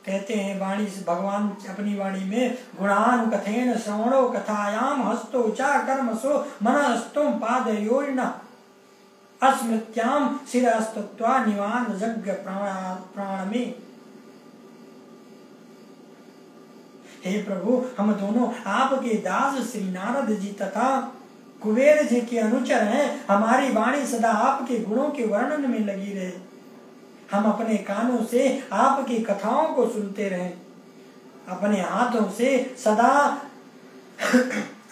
कहते हैं वाणी भगवान अपनी वाणी में, गुणान कथेन श्रवणो कथायाम हस्तो चा कर्मसो मनस्तुम पादयोर्न अस्मृत्याम शिरस्तत्वा निवान जग्ग प्राण में। हे प्रभु, हम दोनों आपके दास श्री नारद जी तथा कुबेर जी के अनुचर हैं। हमारी वाणी सदा आपके गुणों के वर्णन में लगी रहे। हम अपने कानों से आपकी कथाओं को सुनते रहें, अपने हाथों से सदा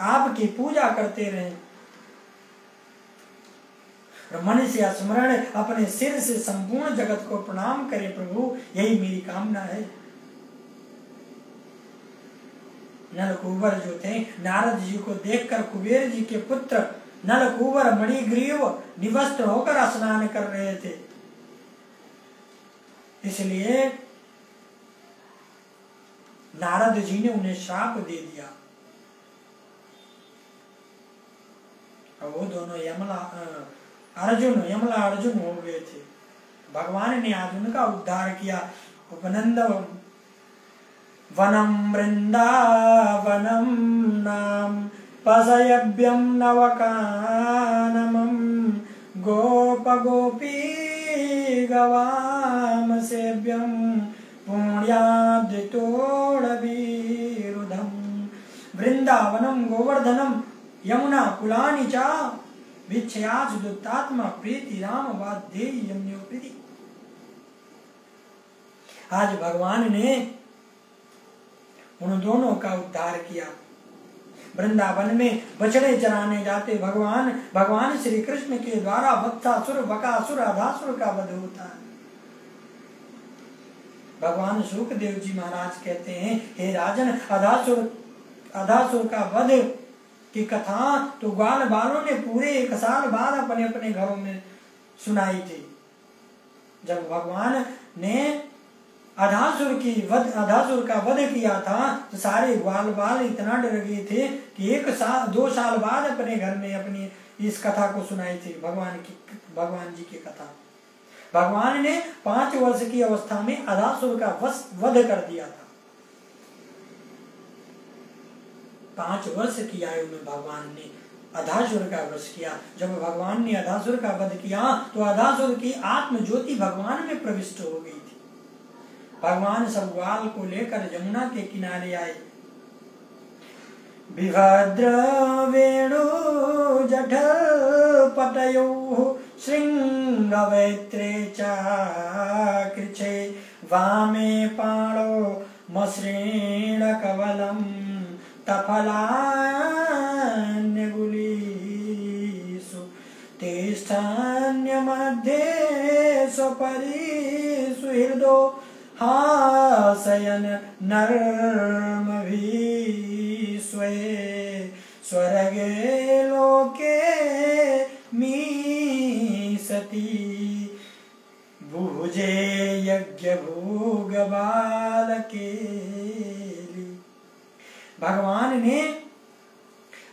आपकी पूजा करते रहें, और मन से स्मरण अपने सिर से संपूर्ण जगत को प्रणाम करें। प्रभु, यही मेरी कामना है। नलकूबर जो थे, नारद जी को देखकर कुबेर जी के पुत्र नलकूबर मणिग्रीव निवस्त्र होकर स्नान कर रहे थे। इसलिए नारद जी ने उन्हें श्राप दे दिया। और वो दोनों यमला अर्जुन हो गए थे। भगवान ने आज उनका उद्धार किया। उपनंद वनम वृंदावनम नाम पशयभ्यम नवकानमं गोप गोपी गवाम सेव्यम पुण्यादितोड़वीरुधम। वृंदावनम गोवर्धनम यमुना कुलानि च विच्छयाच दुत्तात्मा प्रीति राम वाद्येय यम्योप्रीति। आज भगवान ने उन दोनों का उद्धार किया। वृंदावन में बछड़े चराने जाते भगवान श्री कृष्ण के द्वारा वत्सासुर, बकासुर, अधासुर का वध होता है। भगवान शुकदेव जी महाराज कहते हैं, हे राजन, अधासुर का वध की कथा तो ग्वाल बालों ने पूरे 1 साल बाद अपने अपने घरों में सुनाई थी। जब भगवान ने अधासुर का वध किया था तो सारे ग्वाल बाल इतना डर गए थे कि 2 साल बाद अपने घर में अपनी इस कथा को सुनाई थी, भगवान जी की कथा। भगवान ने 5 वर्ष की अवस्था में अधासुर का वध कर दिया था। 5 वर्ष की आयु में भगवान ने अधासुर का वध किया। जब भगवान ने अधासुर का वध किया तो अधासुर की आत्म ज्योति भगवान में प्रविष्ट हो गई थी। भगवान सब ग्वाल को लेकर यमुना के किनारे आए। विभद्र वेणु जठर पतयो श्रृंगवैत्रे चाकृच्छे वामे पाणो मसृण कवलम तफलान्यगुलीषु तिष्ठन्य मध्ये स्वपरि सुहृदो हासयन नर्मभि स्वे स्वर्गे लोके मीसति भुजे यज्ञ भोग बालकेली। भगवान ने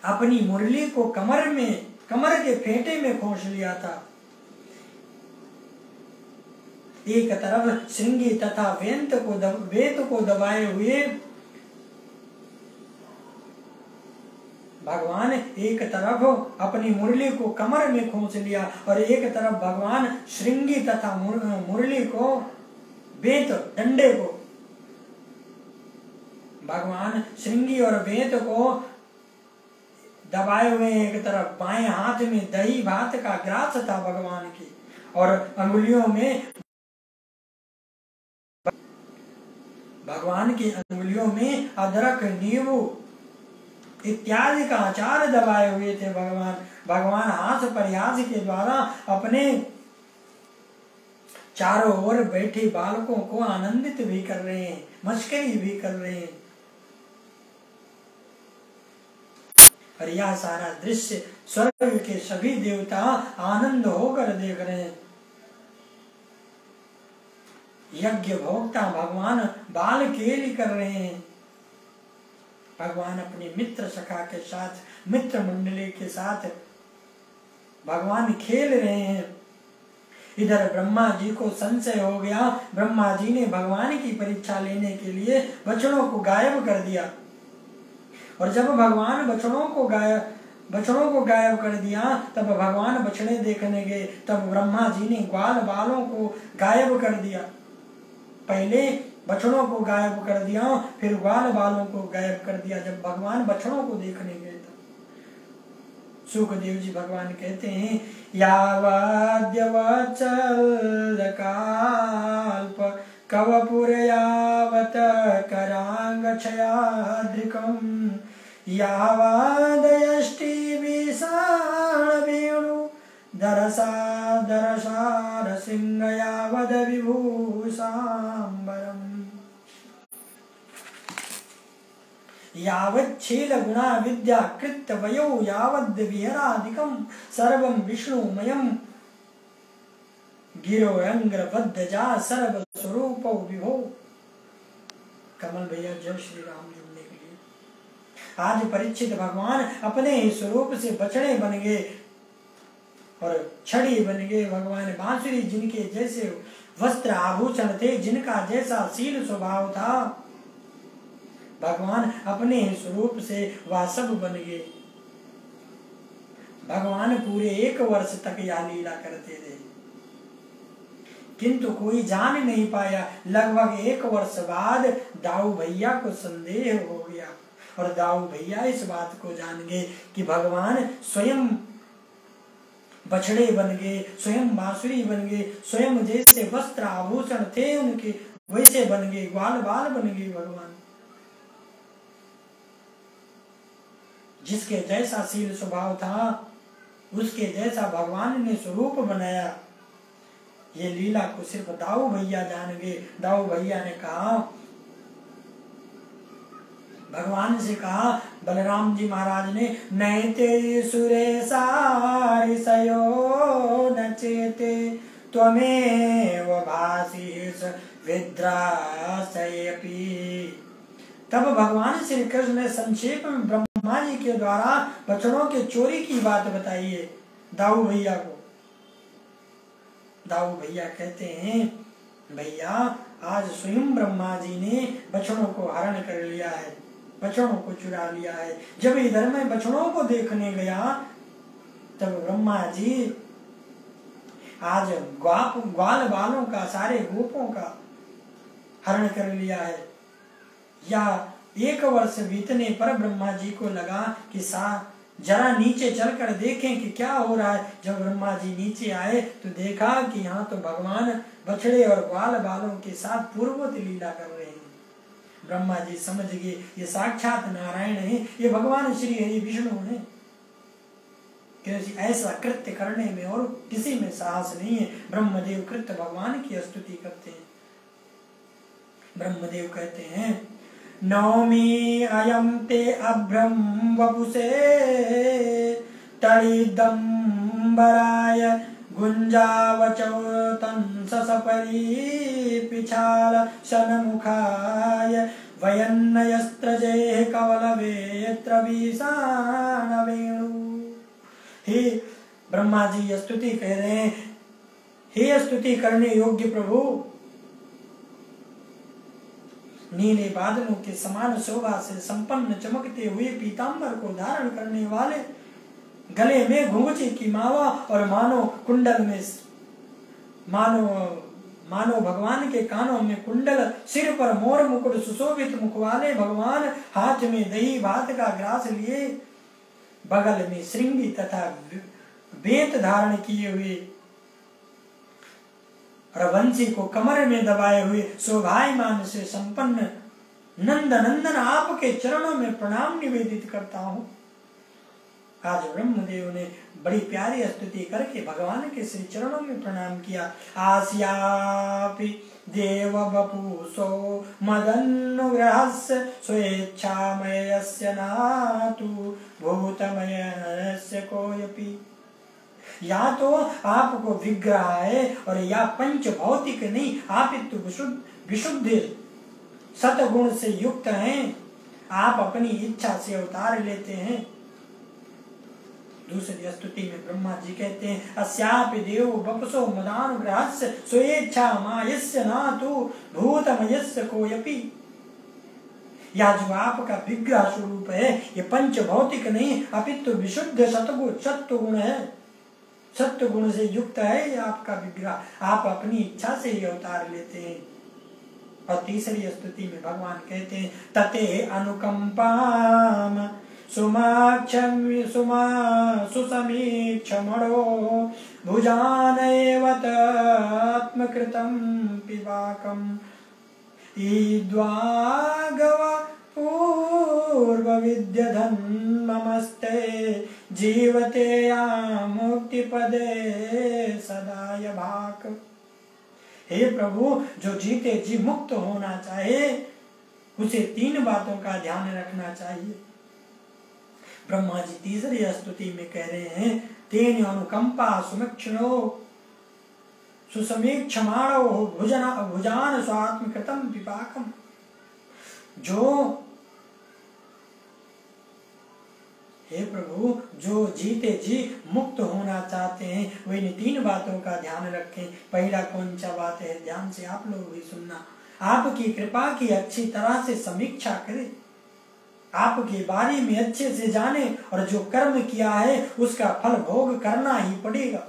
अपनी मुरली को कमर के फेंटे में खोस लिया था। एक तरफ श्रृंगी तथा वेद को दबाए हुए भगवान एक तरफ अपनी मुरली को कमर में खोस लिया और एक तरफ भगवान श्रृंगी तथा मुरली को बेत डंडे को भगवान श्रृंगी और बेत को दबाए हुए एक तरफ बाएं हाथ में दही भात का ग्रास था भगवान की और भगवान की अंगुलियों में अदरक नींबू इत्यादि का अचार दबाए हुए थे। भगवान हाथ प्रयास के द्वारा अपने चारों ओर बैठे बालकों को आनंदित भी कर रहे हैं, मस्करी भी कर रहे हैं। और यह सारा दृश्य स्वर्ग के सभी देवता आनंद होकर देख रहे हैं। यज्ञ भोक्ता भगवान बाल खेल कर रहे हैं। भगवान अपने मित्र सखा के साथ, मित्र मंडली के साथ भगवान खेल रहे हैं। इधर ब्रह्मा जी को संशय हो गया। ब्रह्मा जी ने भगवान की परीक्षा लेने के लिए बछड़ों को गायब कर दिया और जब भगवान बछड़ों को गायब कर दिया तब भगवान बछड़े देखने गए। तब ब्रह्मा जी ने ग्वाल बालों को गायब कर दिया। पहले बछड़ों को गायब कर दिया, फिर ग्वाल बालों को गायब कर दिया। जब भगवान बछड़ों को देखने गए तब सुखदेव जी भगवान कहते हैं, यावद्यवचलकाल्प कवपुर यावत करांगक्षयाद्रिकं यावादयष्टि विषाण वेणु दरसार सिंह यावद विभूषाम्बरम् यावच्छेद गुणा विद्या कृत वयो यावद् विहरादिकं सर्वं विष्णुमयं गिरो अंग्र बद्धजा सर्व स्वरूपो विभो। कमल भैया जय श्री राम जुड़ने के लिए। आज परीक्षित भगवान अपने ही स्वरूप से बछड़े बन गए और छड़ी बन गए। भगवान बांसुरी जिनके जैसे वस्त्र आभूषण थे, जिनका जैसा शील स्वभाव था, भगवान अपने ही स्वरूप से वह सब बन गए। भगवान पूरे 1 वर्ष तक यह लीला करते थे, किंतु कोई जान नहीं पाया। लगभग 1 वर्ष बाद दाऊ भैया को संदेह हो गया और दाऊ भैया इस बात को जान गए कि भगवान स्वयं बछड़े बन गए, स्वयं बांसुरी बन गए, स्वयं जैसे वस्त्र आभूषण थे उनके वैसे बन गए, ग्वाल बाल बन गए। भगवान जिसके जैसा शील स्वभाव था, उसके जैसा भगवान ने स्वरूप बनाया। ये लीला को सिर्फ दाऊ भैया जान गए। दाऊ भैया ने कहा, भगवान से कहा, बलराम जी महाराज ने, नैते सुरेशा ऋषयो न चेते त्वमेव भासीस विद्रासयपि। तब भगवान श्री कृष्ण ने संक्षेप में ब्रह्मा जी के द्वारा बछड़ों के चोरी की बात बताई है दाऊ भैया को। दाऊ भैया कहते हैं, भैया आज स्वयं ब्रह्मा जी ने बछड़ों को हरण कर लिया है, बछड़ों को चुरा लिया है। जब इधर मैं बछड़ों को देखने गया तब ब्रह्मा जी आज ग्वाल बालों का, सारे गोपों का हरण कर लिया है। या 1 वर्ष बीतने पर ब्रह्मा जी को लगा कि जरा नीचे चलकर देखें कि क्या हो रहा है। जब ब्रह्मा जी नीचे आए तो देखा कि यहाँ तो भगवान बछड़े और ग्वाल बालों के साथ पूर्ववत लीला कर रहे हैं। ब्रह्मा जी समझ गए ये साक्षात नारायण है, ये भगवान श्री हरि विष्णु है। क्योंकि ऐसा कृत्य करने में और किसी में साहस नहीं है। ब्रह्मदेव कृत्य भगवान की स्तुति करते हैं। ब्रह्मदेव कहते हैं, नौमी अयं ते अभ्रम वपुषे तड़िदंबराय गुंजावचौतं ससपरी पिछाल शनमुखाय वयन्नयस्त्रजे कवलवेत्र विषाण वेणु। हे ब्रह्मा जी स्तुति कह रहे हैं, हे स्तुति करने योग्य प्रभु, नीले बादलों के समान शोभा से संपन्न चमकते हुए पीतांबर को धारण करने वाले, गले में घुंघची की माला और मानो कुंडल में मानो भगवान के कानों में कुंडल, सिर पर मोर मुकुट सुशोभित मुख वाले भगवान, हाथ में दही भात का ग्रास लिए, बगल में श्रृंगी तथा बेत धारण किए हुए और वंशी को कमर में दबाए हुए शोभायमान से संपन्न नंद नंदन आपके चरणों में प्रणाम निवेदित करता हूँ। आज ब्रह्मदेव ने बड़ी प्यारी स्तुति करके भगवान के श्री चरणों में प्रणाम किया। आस्यापि देव वपुषो मदनुग्रहस्य स्वेच्छामयस्य नातु भूतमयस्य कोयपि। या तो आपको विग्रह है और या पंच भौतिक नहीं, आप विशुद्ध सतगुण से युक्त हैं। आप अपनी इच्छा से अवतार लेते हैं। दूसरी स्तुति में ब्रह्मा जी कहते हैं, अस्यापि देव वपुषो मदानुग्रहस्य स्वेच्छा मायस्य नातु भूतमयस्य कोयपि। या जो आपका विग्रह स्वरूप है, ये पंच भौतिक नहीं अपितु विशुद्ध सत्वगुण है, सत्य गुण से युक्त है। ये आपका विग्रह, आप अपनी इच्छा से ही अवतार लेते हैं। और तीसरी स्तुति में भगवान कहते हैं, तते अनुकंपाम सुसमीक्षमणो भुजानैव आत्मकृतं पिबाकम् ईद्वागव पूर्वविद्यधन्ममस्ते जीवते या मुक्तिपदे सदाय भाक। हे प्रभु, जो जीते जी मुक्त होना चाहे उसे 3 बातों का ध्यान रखना चाहिए। ब्रह्मा जी तीसरी स्तुति में कह रहे हैं, तेन अनुकंपा सुमिक्षणो सुसमीक्षमाणो भुजान स्वात्मकृतं विपाकम। जो हे प्रभु, जो जीते जी मुक्त होना चाहते हैं वे इन 3 बातों का ध्यान रखें। पहला कौन सा बात है, ध्यान से आप लोग भी सुनना। आपकी कृपा की अच्छी तरह से समीक्षा करें, आपके बारे में अच्छे से जाने, और जो कर्म किया है उसका फल भोग करना ही पड़ेगा।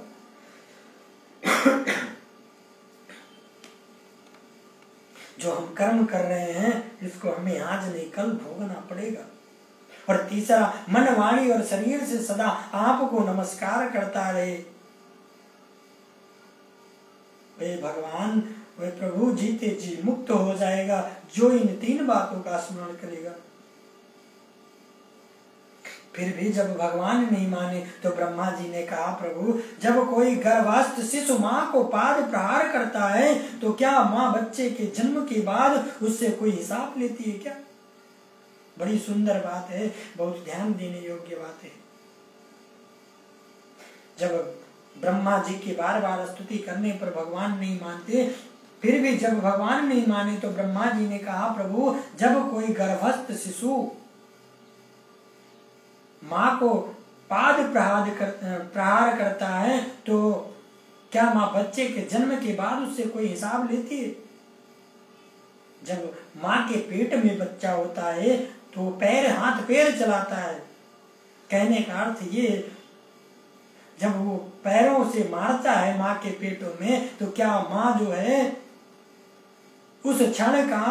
जो हम कर्म कर रहे हैं इसको हमें आज नहीं कल भोगना पड़ेगा। और तीसरा, मन वाणी और शरीर से सदा आपको नमस्कार करता रहे। वे भगवान, वे प्रभु जीते जी मुक्त हो जाएगा जो इन 3 बातों का स्मरण करेगा। फिर भी जब भगवान नहीं माने तो ब्रह्मा जी ने कहा, प्रभु जब कोई गर्भस्थ शिशु माँ को पाद प्रहार करता है तो क्या माँ बच्चे के जन्म के बाद उससे कोई हिसाब लेती है क्या? बड़ी सुंदर बात है, बहुत ध्यान देने योग्य बात है। जब ब्रह्मा जी की बार बार स्तुति करने पर भगवान नहीं मानते, फिर भी जब भगवान नहीं माने तो ब्रह्मा जी ने कहा, प्रभु जब कोई गर्भस्थ शिशु माँ को पाद प्रहार करता है तो क्या माँ बच्चे के जन्म के बाद उससे कोई हिसाब लेती है? जब माँ के पेट में बच्चा होता है तो हाथ पैर चलाता है। कहने का अर्थ ये, जब वो पैरों से मारता है माँ के पेटों में तो क्या माँ जो है उस क्षण का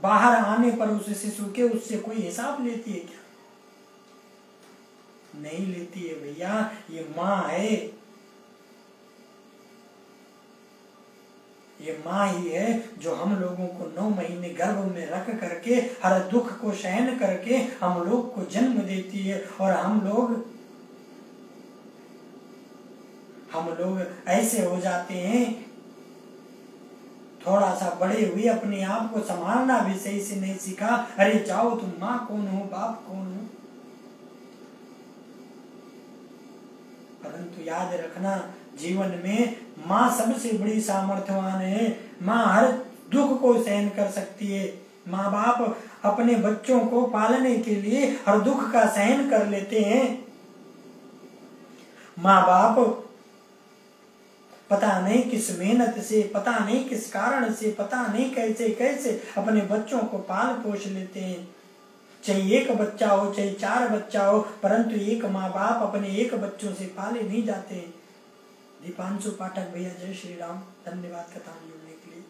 बाहर आने पर उस शिशु के उससे कोई हिसाब लेती है क्या? नहीं लेती है भैया। ये माँ है, ये माँ ही है जो हम लोगों को 9 महीने गर्भ में रख करके हर दुख को सहन करके हम लोग को जन्म देती है। और हम लोग ऐसे हो जाते हैं, थोड़ा सा बड़े हुए अपने आप को संभालना भी सही से नहीं सीखा। अरे जाओ, तुम माँ कौन हो, बाप कौन हो? परंतु याद रखना, जीवन में माँ सबसे बड़ी सामर्थ्यवान है। माँ हर दुख को सहन कर सकती है। माँ बाप अपने बच्चों को पालने के लिए हर दुख का सहन कर लेते हैं। माँ बाप पता नहीं किस मेहनत से, पता नहीं किस कारण से, पता नहीं कैसे कैसे अपने बच्चों को पाल पोष लेते हैं। चाहे 1 बच्चा हो, चाहे 4 बच्चा हो, परंतु एक माँ बाप अपने 1 बच्चों से पाले नहीं जाते। दीपांशु पाठक भैया, जय श्री राम, धन्यवाद कथा में जुड़ने के लिए।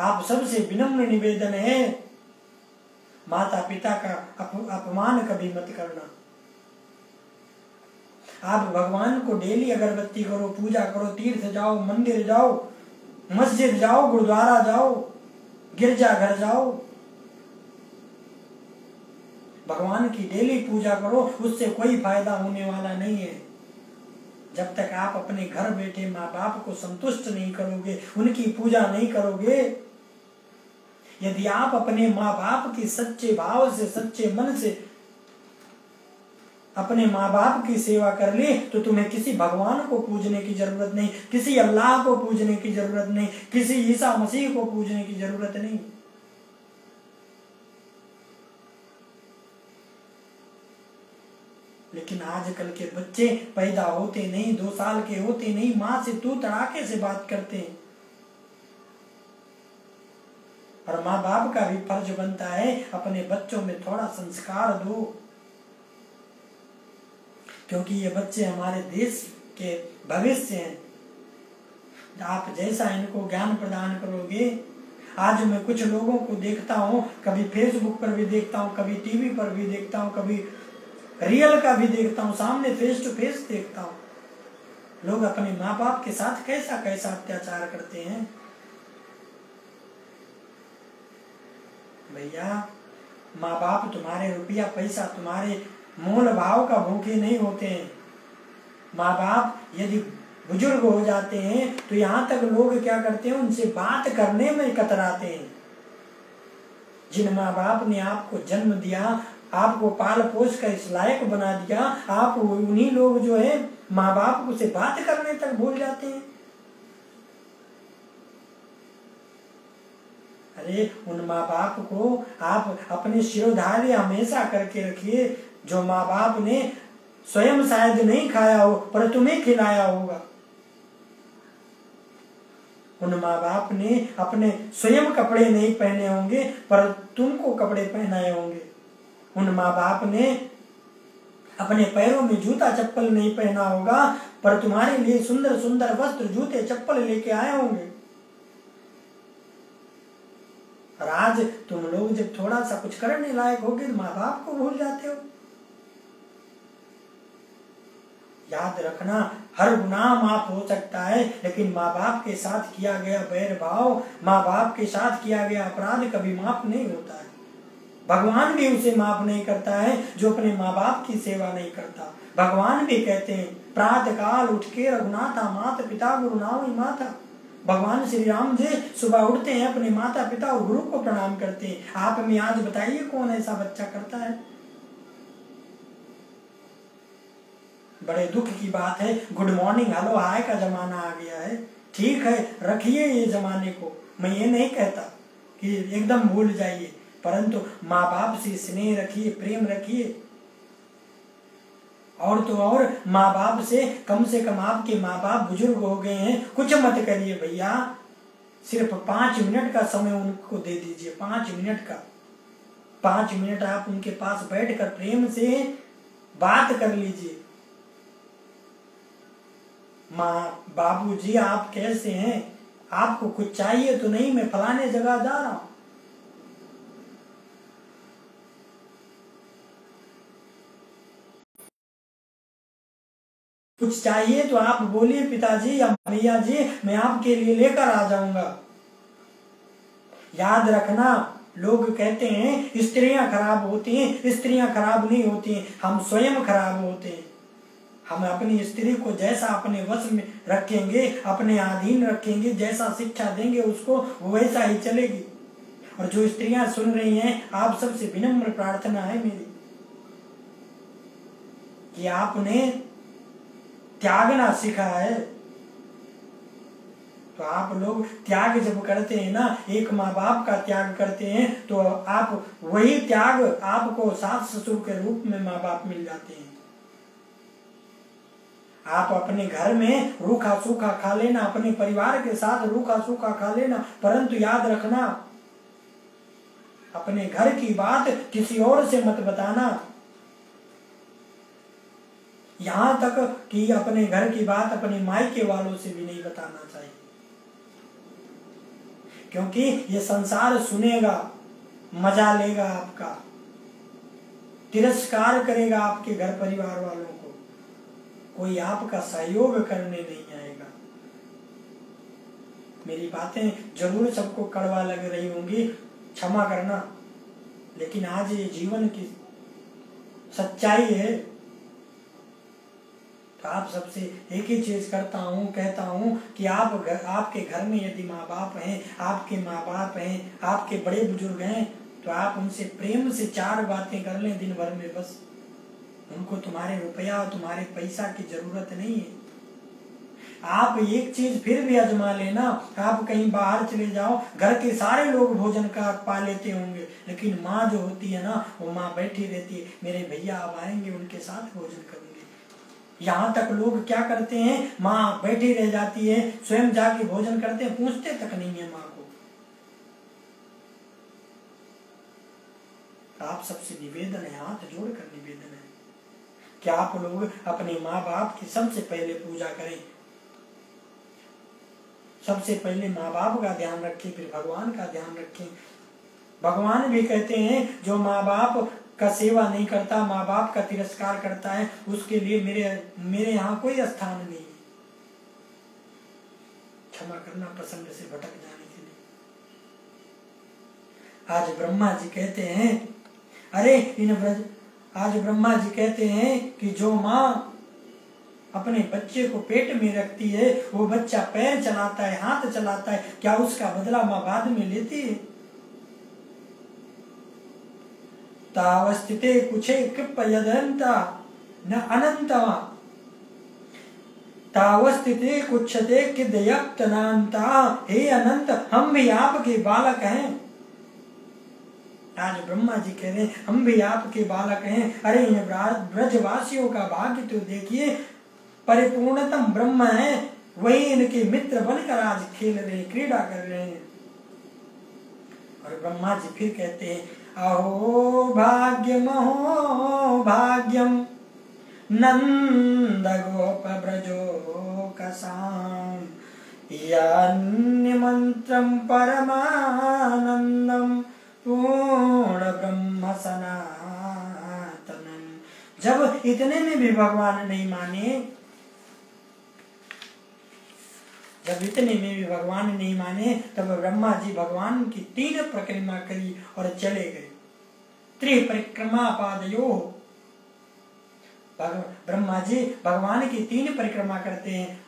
आप सबसे विनम्र निवेदन है, माता पिता का अपमान कभी मत करना। आप भगवान को डेली अगरबत्ती करो, पूजा करो, तीर्थ जाओ, मंदिर जाओ, मस्जिद जाओ, गुरुद्वारा जाओ, गिरजाघर जाओ, भगवान की डेली पूजा करो, उससे कोई फायदा होने वाला नहीं है। जब तक आप अपने घर बैठे माँ बाप को संतुष्ट नहीं करोगे, उनकी पूजा नहीं करोगे, यदि आप अपने माँ बाप की सच्चे भाव से, सच्चे मन से अपने माँ बाप की सेवा कर ले तो तुम्हें किसी भगवान को पूजने की जरूरत नहीं, किसी अल्लाह को पूजने की जरूरत नहीं, किसी ईसा मसीह को पूजने की जरूरत नहीं। लेकिन आजकल के बच्चे पैदा होते नहीं, 2 साल के होते नहीं, माँ से तू तड़ाके से बात करते हैं। और माँ बाप का भी फर्ज बनता है अपने बच्चों में थोड़ा संस्कार दो, क्योंकि ये बच्चे हमारे देश के भविष्य हैं। आप जैसा इनको ज्ञान प्रदान करोगे, आज मैं कुछ लोगों को देखता हूँ, कभी फेसबुक पर भी देखता हूँ, कभी टीवी पर भी देखता हूँ, कभी रियल का भी देखता हूँ, सामने फेस टू फेस देखता हूँ, लोग अपने माँ बाप के साथ कैसा कैसा अत्याचार करते हैं। भैया, माँ बाप तुम्हारे रुपया पैसा, तुम्हारे मोल भाव का भूखे नहीं होते हैं। माँ बाप यदि बुजुर्ग हो जाते हैं तो यहाँ तक लोग क्या करते हैं, उनसे बात करने में कतराते हैं। जिन माँ बाप ने आपको जन्म दिया, आपको पाल पोष कर इस लायक बना दिया, आप उन्हीं लोग जो है माँ बाप से बात करने तक भूल जाते हैं। अरे उन माँ बाप को आप अपने शिरोधार्य हमेशा करके रखिए, जो माँ बाप ने स्वयं शायद नहीं खाया हो पर तुम्हें खिलाया होगा। उन माँ बाप ने अपने स्वयं कपड़े नहीं पहने होंगे पर तुमको कपड़े पहनाए होंगे। उन माँ बाप ने अपने पैरों में जूता चप्पल नहीं पहना होगा पर तुम्हारे लिए सुंदर सुंदर वस्त्र जूते चप्पल लेके आए होंगे। और आज तुम लोग जब थोड़ा सा कुछ करने लायक होगे माँ बाप को भूल जाते हो। याद रखना, हर गुनाह माफ हो सकता है लेकिन माँ बाप के साथ किया गया बैर भाव, माँ बाप के साथ किया गया अपराध कभी माफ नहीं होता है। भगवान भी उसे माफ नहीं करता है जो अपने माँ बाप की सेवा नहीं करता। भगवान भी कहते हैं प्रातः काल उठ के रघुनाथा माता पिता गुरु नावई माता। भगवान श्री राम जी सुबह उठते हैं, अपने माता पिता और गुरु को प्रणाम करते हैं। आप में आज बताइए कौन ऐसा बच्चा करता है? बड़े दुख की बात है, गुड मॉर्निंग हेलो हाय का जमाना आ गया है। ठीक है, रखिए ये जमाने को, मैं ये नहीं कहता कि एकदम भूल जाइए, परंतु माँ बाप से स्नेह रखिए, प्रेम रखिए। और तो और माँ बाप से कम आपके माँ बाप बुजुर्ग हो गए हैं, कुछ मत करिए भैया, सिर्फ 5 मिनट का समय उनको दे दीजिए। 5 मिनट का, 5 मिनट आप उनके पास बैठकर प्रेम से बात कर लीजिए। माँ बाबूजी आप कैसे हैं, आपको कुछ चाहिए तो नहीं, मैं फलाने जगह जा रहा हूं। कुछ चाहिए तो आप बोलिए पिताजी या भैया जी, मैं आपके लिए लेकर आ जाऊंगा। याद रखना, लोग कहते हैं स्त्रियां खराब होती हैं, स्त्रियां खराब नहीं होती हैं, हम स्वयं खराब होते हैं। हम अपनी स्त्री को जैसा अपने वश में रखेंगे, अपने अधीन रखेंगे, जैसा शिक्षा देंगे उसको वैसा ही चलेगी। और जो स्त्रियां सुन रही हैं, आप सबसे विनम्र प्रार्थना है मेरी कि आपने त्यागना सीखा है तो आप लोग त्याग जब करते हैं ना, एक माँ बाप का त्याग करते हैं तो आप वही त्याग आपको सास ससुर के रूप में माँ बाप मिल जाते हैं। आप अपने घर में रूखा सूखा खा लेना, अपने परिवार के साथ रूखा सूखा खा लेना, परंतु याद रखना अपने घर की बात किसी और से मत बताना। यहां तक कि अपने घर की बात अपने मायके वालों से भी नहीं बताना चाहिए, क्योंकि ये संसार सुनेगा, मजा लेगा आपका, तिरस्कार करेगा आपके घर परिवार वालों को, कोई आपका सहयोग करने नहीं आएगा। मेरी बातें जरूर सबको कड़वा लग रही होंगी, क्षमा करना, लेकिन आज ये जीवन की सच्चाई है। तो आप सबसे एक ही चीज कहता हूं कि आपके घर में यदि माँ बाप हैं, आपके माँ बाप हैं, आपके बड़े बुजुर्ग हैं, तो आप उनसे प्रेम से 4 बातें कर लें दिन भर में बस। उनको तुम्हारे रुपया, तुम्हारे पैसा की जरूरत नहीं है। आप एक चीज फिर भी आजमा लेना, आप कहीं बाहर चले जाओ, घर के सारे लोग भोजन का पा लेते होंगे, लेकिन माँ जो होती है ना, वो माँ बैठी रहती है, मेरे भैया अब आएंगे उनके साथ भोजन करूंगे। यहाँ तक लोग क्या करते हैं, माँ बैठी रह जाती है, स्वयं जाके भोजन करते हैं, पूछते तक नहीं है माँ को। आप सबसे निवेदन है, हाथ जोड़कर निवेदन है कि आप लोग अपने माँ बाप की सबसे पहले पूजा करें। सबसे पहले माँ बाप का ध्यान रखें, फिर भगवान का ध्यान रखें। भगवान भी कहते हैं जो माँ बाप का सेवा नहीं करता, माँ बाप का तिरस्कार करता है, उसके लिए मेरे यहाँ कोई स्थान नहीं है। क्षमा करना प्रसंग से भटक जाने के लिए। आज ब्रह्मा जी कहते हैं, आज ब्रह्मा जी कहते हैं कि जो माँ अपने बच्चे को पेट में रखती है, वो बच्चा पैर चलाता है, हाथ चलाता है, क्या उसका बदला माँ बाद में लेती है? तावस्थिते कुछे कृपयदंता न अनंतवा, तावस्थिते कुच्छते किदयक्तनांता। हे अनंत, हम भी आपके बालक हैं, आज ब्रह्मा जी कह रहे हैं हम भी आपके बालक हैं। अरे इन ब्रजवासियों का भाग्य तो देखिए, परिपूर्णतम ब्रह्म है, वही इनके मित्र बनकर आज खेल रहे, क्रीड़ा कर रहे हैं। और ब्रह्मा जी फिर कहते हैं अहो भाग्यम अहो भाग्यम नंद गोप ब्रजो कसाम यान्यमंत्रम परमानंदम पूर्ण ब्रह्म सनातनम। जब इतने में भी भगवान नहीं माने, जब इतने में भी भगवान नहीं माने, तब ब्रह्मा जी भगवान की 3 परिक्रमा करी और चले गए। त्रिपरिक्रमा पादयो, ब्रह्मा जी भगवान की 3 परिक्रमा करते हैं।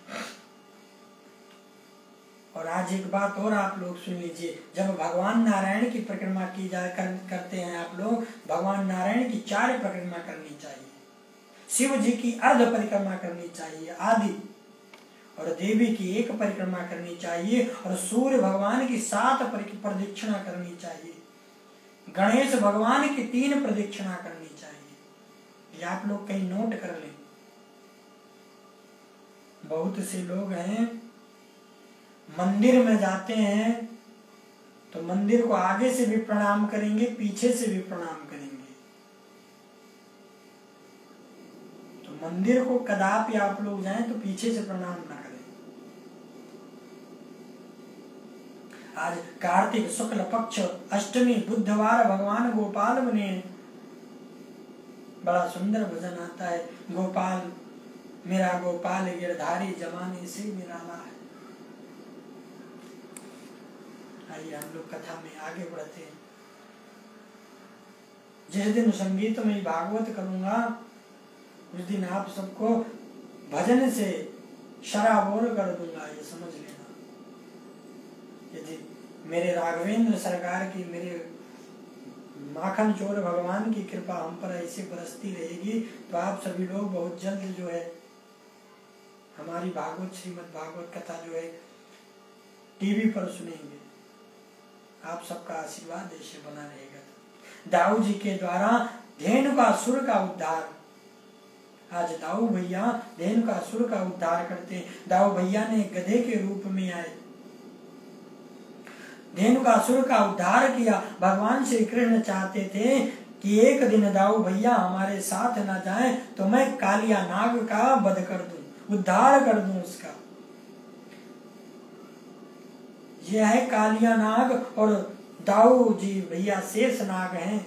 और आज एक बात और आप लोग सुन लीजिए, जब भगवान नारायण की परिक्रमा की जाए करते हैं आप लोग, भगवान नारायण की 4 परिक्रमा करनी चाहिए, शिव जी की अर्ध परिक्रमा करनी चाहिए आदि, और देवी की 1 परिक्रमा करनी चाहिए, और सूर्य भगवान की 7 प्रदक्षिणा करनी चाहिए, गणेश भगवान की 3 प्रदक्षिणा करनी चाहिए। ये आप लोग कहीं नोट कर लें। बहुत से लोग हैं मंदिर में जाते हैं तो मंदिर को आगे से भी प्रणाम करेंगे, पीछे से भी प्रणाम करेंगे। तो मंदिर को कदापि आप लोग जाएं तो पीछे से प्रणाम ना करें। आज कार्तिक शुक्ल पक्ष अष्टमी बुधवार भगवान गोपाल बने। बड़ा सुंदर भजन आता है, गोपाल मेरा गोपाल गिरधारी जमाने से निराला है। आइए हम लोग कथा में आगे बढ़ते हैं। जिस दिन संगीत में भागवत करूंगा उस दिन आप सबको भजन से शराबोर कर दूंगा, ये समझ लेना। यदि मेरे राघवेंद्र सरकार की, मेरे माखन चोर भगवान की कृपा हम पर ऐसे बरसती रहेगी तो आप सभी लोग बहुत जल्द जो है हमारी भागवत श्रीमद् भागवत कथा जो है टीवी पर सुनेंगे। आप सबका आशीर्वाद ऐसे बना रहेगा। दाऊ जी के द्वारा धेनुकासुर का उद्धार। आज दाऊ भैया धेनुकासुर का उद्धार करते हैं। दाऊ भैया ने गधे के रूप में आए, धेनुकासुर का उद्धार किया। भगवान श्री कृष्ण चाहते थे कि एक दिन दाऊ भैया हमारे साथ न जाएं तो मैं कालिया नाग का वध कर दूं, उद्धार कर दूं उसका। यह है कालिया नाग और दाऊ जी भैया शेष नाग हैं।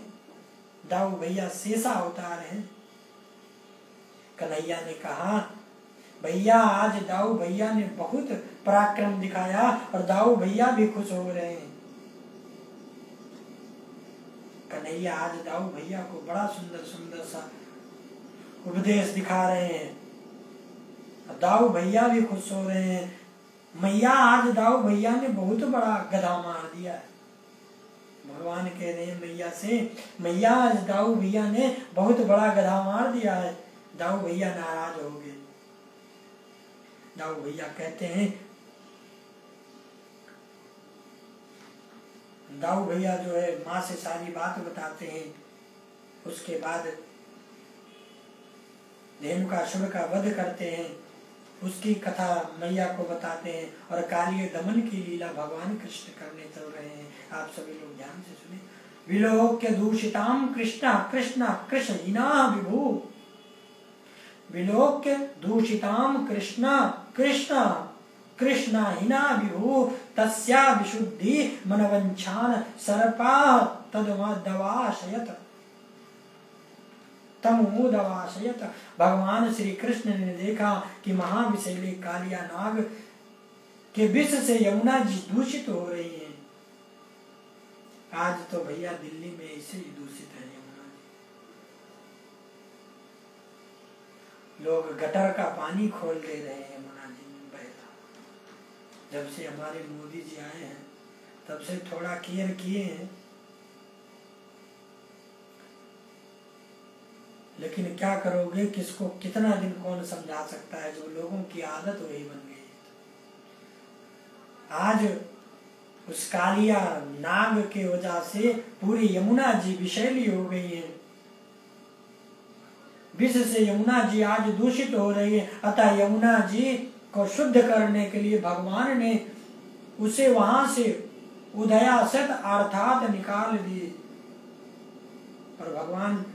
दाऊ भैया शेषा अवतार हैं। कन्हैया ने कहा भैया आज दाऊ भैया ने बहुत पराक्रम दिखाया और दाऊ भैया भी खुश हो रहे हैं। कन्हैया आज दाऊ भैया को बड़ा सुंदर सुंदर सा उपदेश दिखा रहे हैं, दाऊ भैया भी खुश हो रहे हैं। मैया आज दाऊ भैया ने बहुत बड़ा गधा मार दिया है। भगवान कह रहे हैं मैया से, मैया आज दाऊ भैया ने बहुत बड़ा गधा मार दिया है। दाऊ भैया नाराज हो गए। दाऊ भैया कहते हैं, दाऊ भैया जो है माँ से सारी बात बताते हैं। उसके बाद धेनुकासुर का वध करते हैं, उसकी कथा मैया को बताते हैं और कालिय दमन की लीला भगवान कृष्ण करने चल रहे हैं। आप सभी लोग ध्यान से सुने। विलोक्य दूषिताम कृष्ण कृष्ण कृष्णहीना विभु। विलोक्य दूषिताम कृष्ण कृष्ण कृष्णहीना विभु तस्या विशुद्धि मनवंछान सर्पा तदवाशयत तमुदवाशयत। भगवान श्री कृष्ण ने देखा कि महाविषैले कालिया नाग के विष से यमुना जी दूषित हो रही है। आज तो भैया दिल्ली में ऐसे ही दूषित है यमुना जी। लोग गटर का पानी खोल दे रहे हैं यमुना जी में बहता। जब से हमारे मोदी जी आए हैं तब से थोड़ा केयर किए हैं, लेकिन क्या करोगे, किसको कितना दिन कौन समझा सकता है। जो लोगों की आदत वही बन गई। आज उस कालिया नाग के वजह से पूरी यमुना जी विषैली हो गई है। विष से यमुना जी आज दूषित हो रही है। अतः यमुना जी को शुद्ध करने के लिए भगवान ने उसे वहां से उदयासत अर्थात निकाल दिए। और भगवान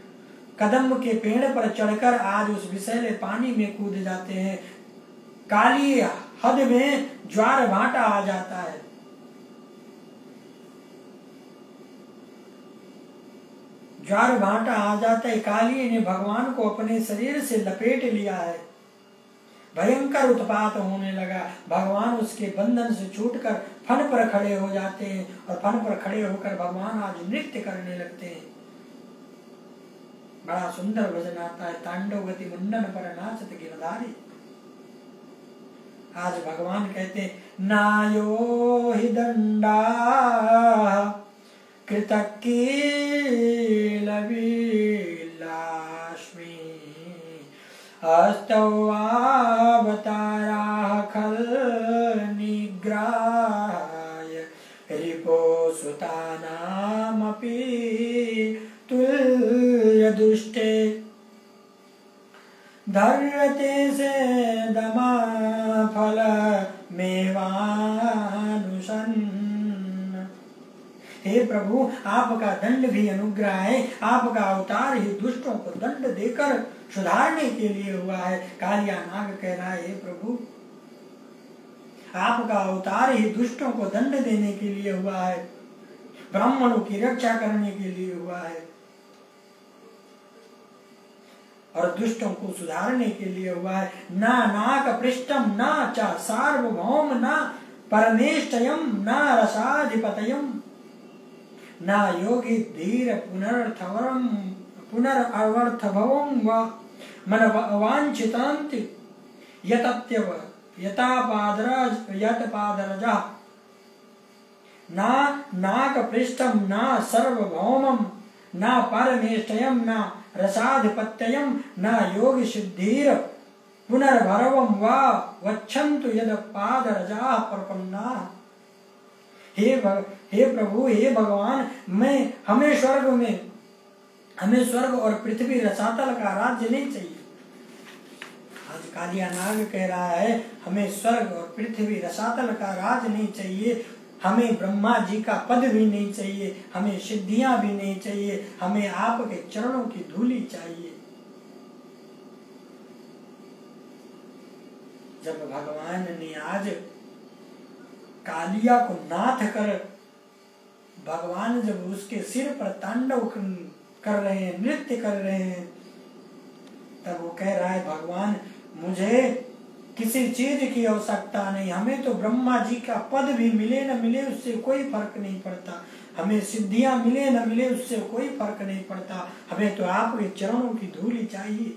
कदम्ब के पेड़ पर चढ़कर आज उस विषैले पानी में कूद जाते हैं। काली हद में ज्वार भाटा आ जाता है। ज्वार भाटा आ जाता है। काली ने भगवान को अपने शरीर से लपेट लिया है। भयंकर उत्पात होने लगा। भगवान उसके बंधन से छूटकर फन पर खड़े हो जाते हैं और फन पर खड़े होकर भगवान आज नृत्य करने लगते हैं। बड़ा सुंदर भजन आता है। तांडव गति मुंडन पर नाचत गिरधारी। आज भगवान कहते हैं, नायो हि दंडा कृतकील विलास्मि अस्तवावताराः खल निग्राय रिपो सुतानामपि तुल्य दुष्टे धर्यते से दमा फल मेवानुसन। हे प्रभु, आपका दंड भी अनुग्रह है। आपका अवतार ही दुष्टों को दंड देकर सुधारने के लिए हुआ है। कालिया नाग कह रहा है, हे प्रभु, आपका अवतार ही दुष्टों को दंड देने के लिए हुआ है, ब्राह्मणों की रक्षा करने के लिए हुआ है और दुष्टों को सुधारने के लिए हुआ है। ना नाक पृष्ठम ना च सार्वभौम ना परमेष्टयम ना रसाधिपतयम ना योगी धीर पुनरर्थभवम व मनवांछितांत यतत्यव यतपादरजा ना नाक पृष्ठम ना सार्वभौमम ना परमेष्टयम ना रसाधिपत्यम न योग सिद्धिर पुनर्भरवम वा वच्छन्तु यद पादरजा प्रपन्ना। हे प्रभु, हे भगवान, हमें स्वर्ग और पृथ्वी रसातल का राज्य नहीं चाहिए। आज कालिया नाग कह रहा है, हमें स्वर्ग और पृथ्वी रसातल का राज नहीं चाहिए, हमें ब्रह्मा जी का पद भी नहीं चाहिए, हमें सिद्धियां भी नहीं चाहिए, हमें आपके चरणों की धूली चाहिए। जब भगवान ने आज कालिया को नाथ कर भगवान जब उसके सिर पर तांडव कर रहे हैं, नृत्य कर रहे हैं, तब वो कह रहा है, भगवान, मुझे किसी चीज की आवश्यकता नहीं, हमें तो ब्रह्मा जी का पद भी मिले न मिले उससे कोई फर्क नहीं पड़ता, हमें सिद्धियां मिले न मिले उससे कोई फर्क नहीं पड़ता, हमें तो आपके चरणों की धूली चाहिए।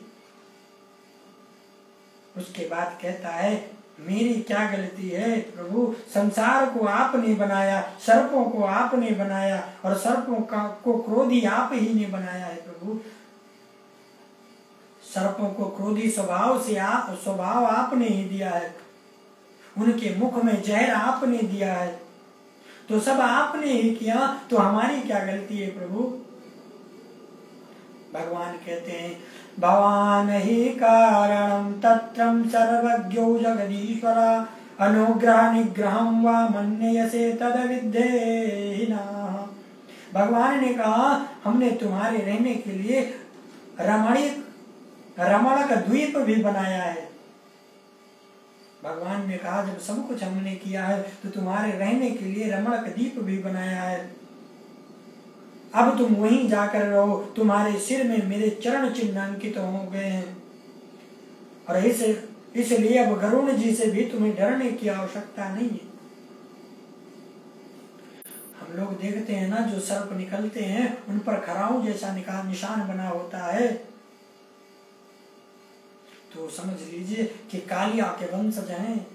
उसके बाद कहता है, मेरी क्या गलती है प्रभु, संसार को आपने बनाया, सर्पों को आपने बनाया और सर्पों को क्रोधी आप ही ने बनाया है प्रभु। सर्पों को क्रोधी स्वभाव आपने ही दिया है, उनके मुख में जहर आपने दिया है, तो सब आपने ही किया, तो हमारी क्या गलती है प्रभु। भगवान कहते हैं, भवान ही कारणं तत्रं सर्वज्ञो जगदीश्वरा अनुग्रह निग्रहं वा मन्यसे तद विद्धेहिना। भगवान ने कहा, हमने तुम्हारे रहने के लिए रमणक द्वीप भी बनाया है। भगवान ने कहा, जब सब कुछ हमने किया है तो तुम्हारे रहने के लिए रमणक द्वीप भी बनाया है, अब तुम वहीं जाकर रहो, तुम्हारे सिर में मेरे चरण चिन्ह अंकित हो गए हैं और इसलिए अब गरुण जी से भी तुम्हें डरने की आवश्यकता नहीं है। हम लोग देखते हैं ना, जो सर्प निकलते हैं उन पर खराऊ जैसा निशान बना होता है, तो समझ लीजिए कि कालिया के वंशज हैं।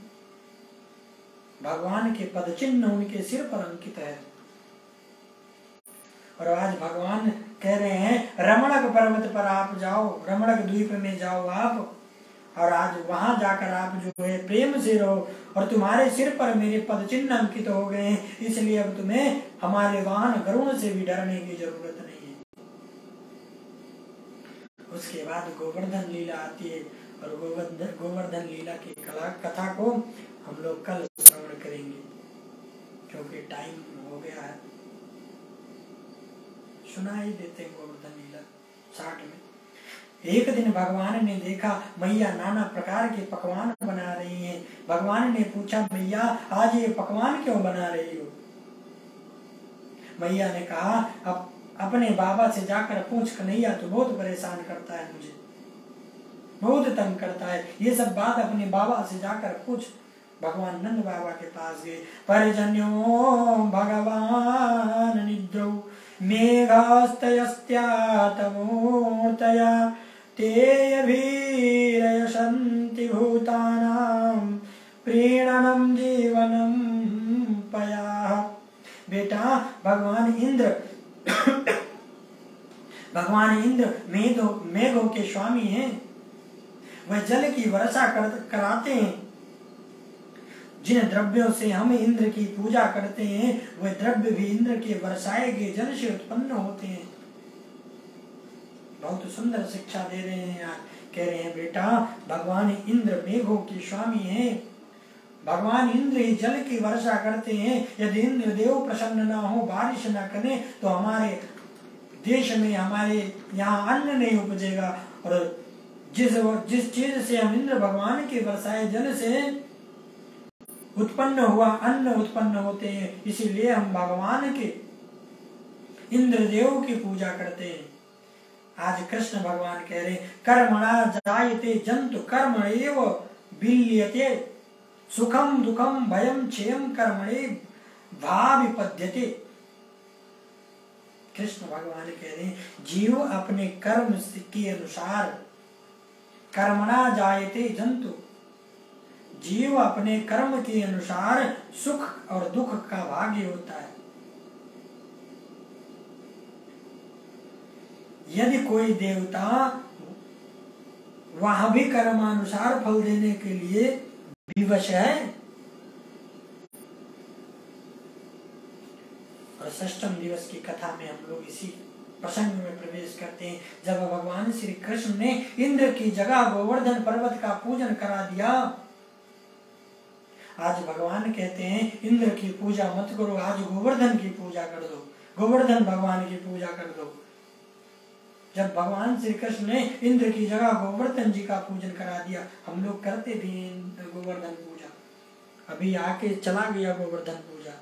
भगवान के पद चिन्ह उनके सिर पर अंकित है। और आज भगवान कह रहे हैं, रमणक पर्वत पर आप जाओ, रमणक द्वीप में जाओ आप, और आज वहां जाकर आप जो है प्रेम से रहो, और तुम्हारे सिर पर मेरे पद चिन्ह अंकित हो गए हैं, इसलिए अब तुम्हें हमारे वाहन गरुड़ से भी डरने की जरूरत नहीं है। उसके बाद गोवर्धन लीला आती है, और गोवर्धन लीला की कथा को हम लोग कल श्रवण करेंगे, क्योंकि टाइम हो गया है। सुना ही देते हैं गोवर्धन लीला 60 में। एक दिन भगवान ने देखा मैया नाना प्रकार के पकवान बना रही हैं। भगवान ने पूछा, मैया आज ये पकवान क्यों बना रही हो? मैया ने कहा, अब अपने बाबा से जाकर पूछ, कन्हैया तो बहुत परेशान करता है, मुझे बहुत तंग करता है, ये सब बात अपने बाबा से जाकर पूछ। भगवान नंद बाबा के पास गए। परिजन्यो भगवान निद्रौ मेघास्तयस्त्या तमूर्तया तेऽभिरयसन्ति भूतानां प्रीणनं जीवनं पयाः। बेटा, भगवान इंद्र मेघों के स्वामी हैं। वह जल की वर्षा कराते हैं। जिन द्रव्यों से हम इंद्र की पूजा करते हैं, वह द्रव्य भी इंद्र के वर्षाए गए जल से उत्पन्न होते हैं। बहुत सुंदर शिक्षा दे रहे हैं यार। कह रहे हैं, बेटा, भगवान इंद्र मेघों के स्वामी हैं। भगवान इंद्र ही जल की वर्षा करते हैं। यदि इंद्र देव प्रसन्न ना हो, बारिश ना करे, तो हमारे देश में, हमारे यहाँ अन्न नहीं उपजेगा। और जिस चीज से हम इंद्र भगवान के वर्षाए जल से उत्पन्न हुआ अन्न उत्पन्न होते हैं, इसीलिए हम भगवान के इंद्र देव की पूजा करते हैं। आज कृष्ण भगवान कह रहे, कर्मणा जायते जंतु कर्म एव विलीयते, सुखम दुखम भयम क्षेम कर्मणे भाविपद्यते। कृष्ण भगवान कह रहे, जीव अपने कर्म के अनुसार, कर्मणा जायते जंतु, जीव अपने कर्म के अनुसार सुख और दुख का भागी होता है। यदि कोई देवता वहां भी कर्मानुसार फल देने के लिए विवश है, और षष्ठम दिवस की कथा में हम लोग इसी प्रसंग में प्रवेश करते हैं, जब भगवान श्री कृष्ण ने इंद्र की जगह गोवर्धन पर्वत का पूजन करा दिया। आज भगवान कहते हैं, इंद्र की पूजा मत करो, आज गोवर्धन की पूजा कर दो, गोवर्धन भगवान की पूजा कर दो। जब भगवान श्री कृष्ण ने इंद्र की जगह गोवर्धन जी का पूजन करा दिया, हम लोग करते भी गोवर्धन पूजा, अभी आके चला गया गोवर्धन पूजा।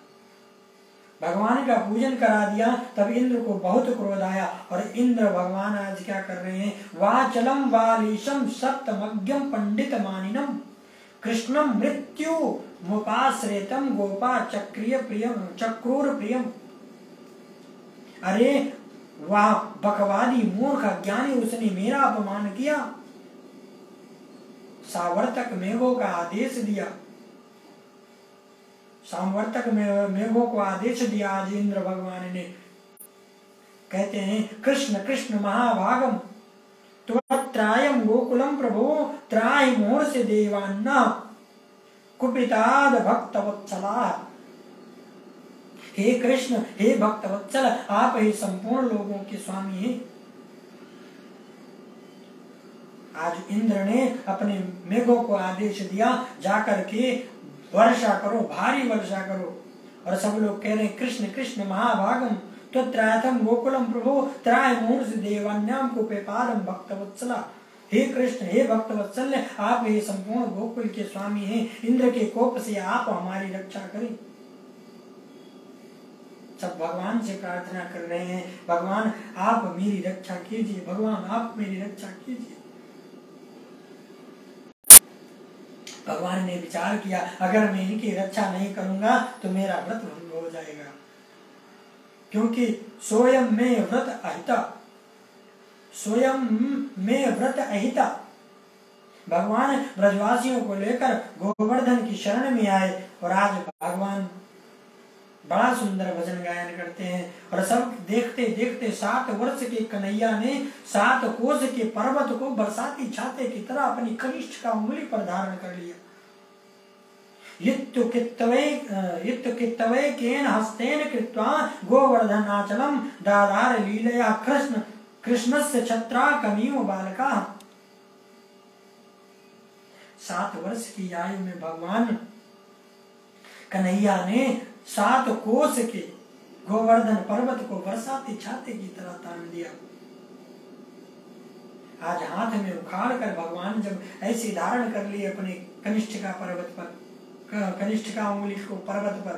भगवान का पूजन करा दिया, तब इंद्र को बहुत क्रोध आया, और इंद्र भगवान आज क्या कर रहे हैं, वाचलम वालीशम सप्तमज्ञम पंडित मानिनम कृष्णम मृत्यु मुपाश्रेतम गोपा चक्रिय प्रियम चक्रूर प्रियम। अरे वाह बकवादी मूर्ख अज्ञानी, उसने मेरा अपमान किया, सावर्तक मेघों का आदेश दिया, सावर्तक मेघों को आदेश दिया आज इंद्र भगवान ने। कहते हैं, कृष्ण कृष्ण महाभागम त्वत्रायम गोकुलम प्रभो त्राहि मोर से देवान्ना कुपिताद भक्तवत्सला। हे कृष्ण, हे भक्तवत्सल, आप ही संपूर्ण लोगों के स्वामी हैं। आज इंद्र ने अपने मेघों को आदेश दिया, जाकर के वर्षा करो, भारी वर्षा करो। और सब लोग कह रहे हैं, कृष्ण कृष्ण महाभागम त्वत्रायतम गोकुलम प्रभो त्राय मूर्ष देवान्याम कुपेपालम भक्तवत्सला। हे कृष्ण, हे भक्तवत्सल, आप ये संपूर्ण गोकुल के स्वामी हैं, इंद्र के कोप से आप हमारी रक्षा करें। सब भगवान से प्रार्थना कर रहे हैं, भगवान आप मेरी रक्षा कीजिए, भगवान आप मेरी रक्षा कीजिए। भगवान ने विचार किया, अगर मैं इनकी रक्षा नहीं करूंगा तो मेरा व्रत भंग हो जाएगा, क्योंकि स्वयं में व्रत अहिता, स्वयं में व्रत अहिता। भगवान ब्रजवासियों को लेकर गोवर्धन की शरण में आए, और आज भगवान बड़ा सुंदर भजन गायन करते हैं। और सब देखते देखते 7 वर्ष के कन्हैया ने 7 कोस के पर्वत को बरसाती छाते की तरह अपनी कनिष्ठ का उंगली पर धारण कर लिया। युत्कित्तवै केन हस्तेन कृत्वा गोवर्धनाचलम दादार लीलया कृष्णस्य छत्राकमीव बालका। 7 वर्ष की आयु में भगवान कन्हैया ने 7 कोस के गोवर्धन पर्वत को बरसाती छाते की तरह तान दिया। आज हाथ में उखाड़ कर भगवान जब ऐसे धारण कर लिए अपने कनिष्ठ का पर्वत पर, कनिष्ठ का उंगली को पर्वत पर।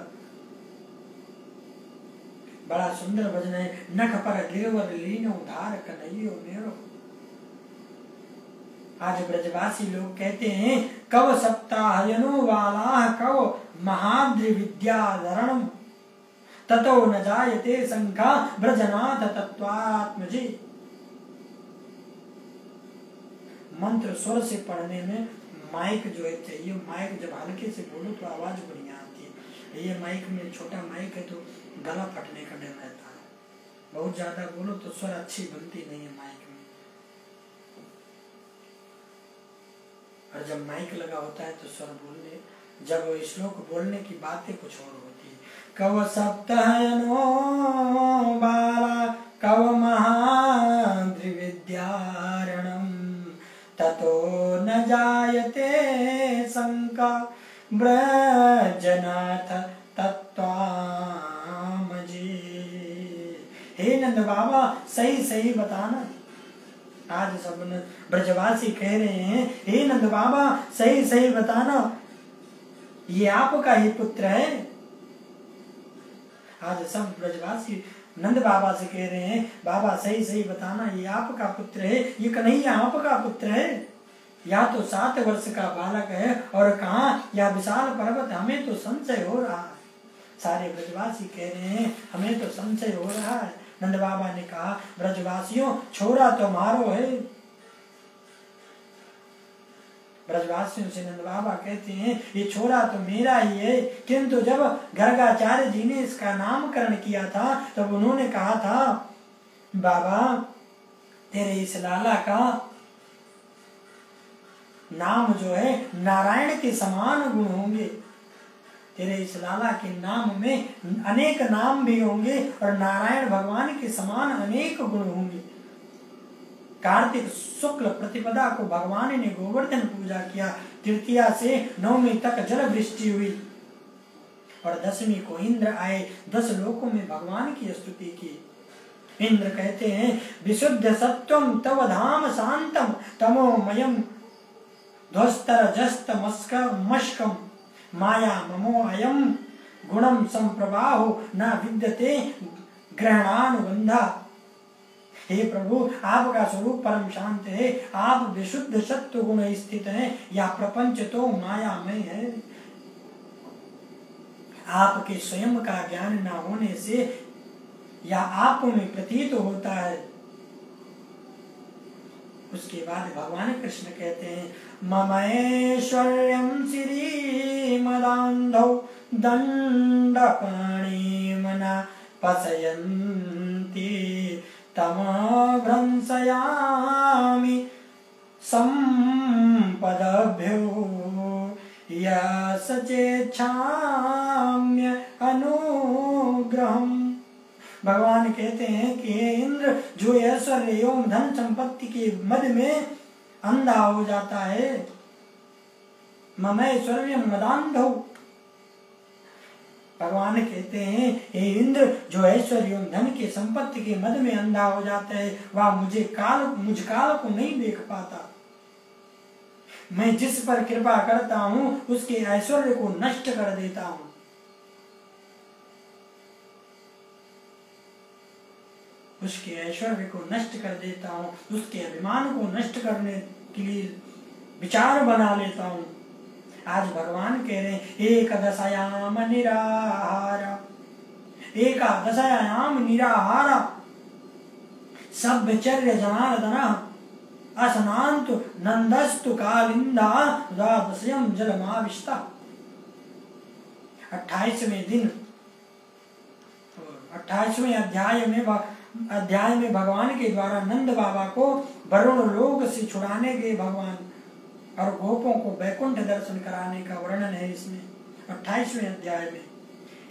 बड़ा सुंदर भजन है। नख पर गिरवर लीनो धार कन्हैयो मेरो। आज ब्रजवासी लोग कहते हैं कव सप्ताहयनो वाला कव महाद्रि विद्याधरणम ततो न जायते शंका ब्रजनाथ तत्वात्मजी। मंत्र स्वर से पढ़ने में माइक जो है चाहिए। माइक जब हल्के से बोलो तो आवाज बढ़िया आती है। ये माइक में छोटा माइक है तो गला फटने का डर रहता है। बहुत ज्यादा बोलो तो स्वर अच्छी बनती नहीं है माइक में। और जब माइक लगा होता है तो स्वर बोलने, जब श्लोक बोलने की बातें कुछ और होती है। कव सप्ताहयनो बाला कव महाद्रि विद्यारणम ततो न जायते शंका ब्रजनाथ तत्वामजी। हे नंद बाबा सही सही बताना। आज सब ब्रजवासी कह रहे हैं हे नंद बाबा सही सही बताना, ये आपका ही पुत्र है। आज सब ब्रजवासी नंद बाबा से कह रहे हैं बाबा सही सही बताना, ये आपका पुत्र है, ये कन्हैया आपका पुत्र है। या तो 7 वर्ष का बालक है और कहा या विशाल पर्वत, हमें तो संशय हो रहा है। सारे ब्रजवासी कह रहे हैं हमें तो संशय हो रहा है। नंद बाबा ने कहा ब्रजवासियों छोरा तुम्हारो है। ब्रजवासियों से नंद बाबा कहते हैं ये छोरा तो मेरा ही है, किंतु जब गर्गाचार्य जी ने इसका नामकरण किया था तब उन्होंने कहा था बाबा तेरे इस लाला का नाम जो है नारायण के समान गुण होंगे। तेरे इस लाला के नाम में अनेक नाम भी होंगे और नारायण भगवान के समान अनेक गुण होंगे। कार्तिक शुक्ल प्रतिपदा को भगवान ने गोवर्धन पूजा किया। तृतीया से 9वीं तक जल वृष्टि हुई और 10वीं को इंद्र आए, 10 लोकों में भगवान की स्तुति की। इंद्र कहते हैं विशुद्ध सत्वम तव धाम शांतम तमोमयम ध्वस्तर जस्त मस्कम माया ममो अयम गुणम संप्रवाहो न विद्यते ग्रहणानुबंधा। हे प्रभु आपका स्वरूप परम शांत है, आप विशुद्ध सत्व गुण स्थित हैं, या प्रपंच तो मायामय है। आपके स्वयं का ज्ञान न होने से या आप में प्रतीत होता है। उसके बाद भगवान कृष्ण कहते हैं ममैश्वर्यं श्रीमदान्धौ दण्डपाणिमना पशयन्ति तमभ्रंशयामि सम्पदभ्यो यस्येच्छाम्य अनुग्रहम्। भगवान कहते हैं कि हे इंद्र जो ऐश्वर्य एवं धन संपत्ति के मद में अंधा हो जाता है, ममैश्वर्य मदान्धौ। भगवान कहते हैं हे इंद्र जो ऐश्वर्य एवं धन के संपत्ति के मद में अंधा हो जाता है वह मुझ काल को नहीं देख पाता। मैं जिस पर कृपा करता हूँ उसके ऐश्वर्य को नष्ट कर देता हूँ। उसके ऐश्वर्य को नष्ट कर देता हूँ, उसके अभिमान को नष्ट करने के लिए विचार बना लेता हूँ। आज भगवान कह रहे हैं एकदशयाम निराहार सभ्यचर्य जनार्दन असनान्तु नंदस्तु कालिंदा द्वादशयं जलमाविष्टा। 28वें दिन 28वें अध्याय में भगवान के द्वारा नंद बाबा को वरुण लोक से छुड़ाने के भगवान और गोपों को वैकुंठ दर्शन कराने का वर्णन है इसमें 28वें अध्याय में।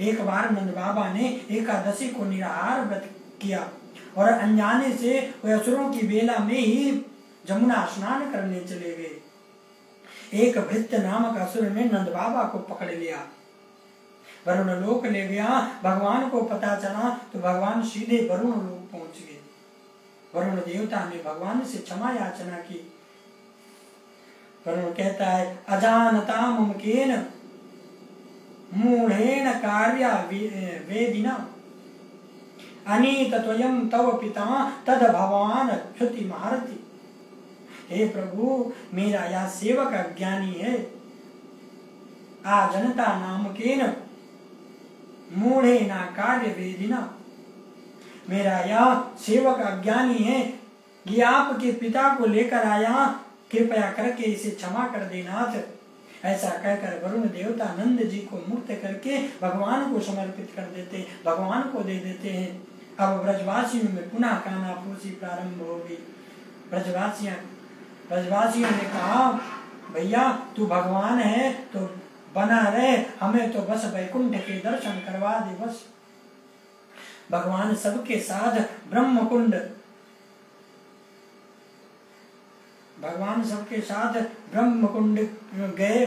एक बार नंद बाबा ने एकादशी को निराहार व्रत किया और अनजाने से वे असुरों की बेला में ही जमुना स्नान करने चले गए। एक भृत्य नामक असुर ने नंद बाबा को पकड़ लिया, वरुण लोक ले गया। भगवान को पता चला तो भगवान सीधे वरुण लोक पहुंच गए। वरुण देवता ने भगवान से क्षमा याचना की। वरुण कहता है, अजानता मुमकेन मूढ़ेन कार्य वेदिना अनीत त्वयं तव पिता तद भगवान क्षुति महर्ति। हे प्रभु, मेरा यह सेवक अज्ञानी है। आजनता नामकेन मूढ़ेन कार्य वेदिना, मेरा यह सेवक अज्ञानी है कि आपके पिता को लेकर आया, कृपया करके इसे क्षमा कर देनाथ। ऐसा कहकर वरुण देवता नंद जी को मुक्त करके भगवान को समर्पित कर देते, भगवान को दे देते हैं। अब ब्रजवासियों में पुनः कानाफूसी प्रारंभ होगी। ब्रजवासियों ने कहा, भैया तू भगवान है तो बना रहे, हमें तो बस वैकुंठ के दर्शन करवा दे बस। भगवान सबके साथ ब्रह्मकुंड गए।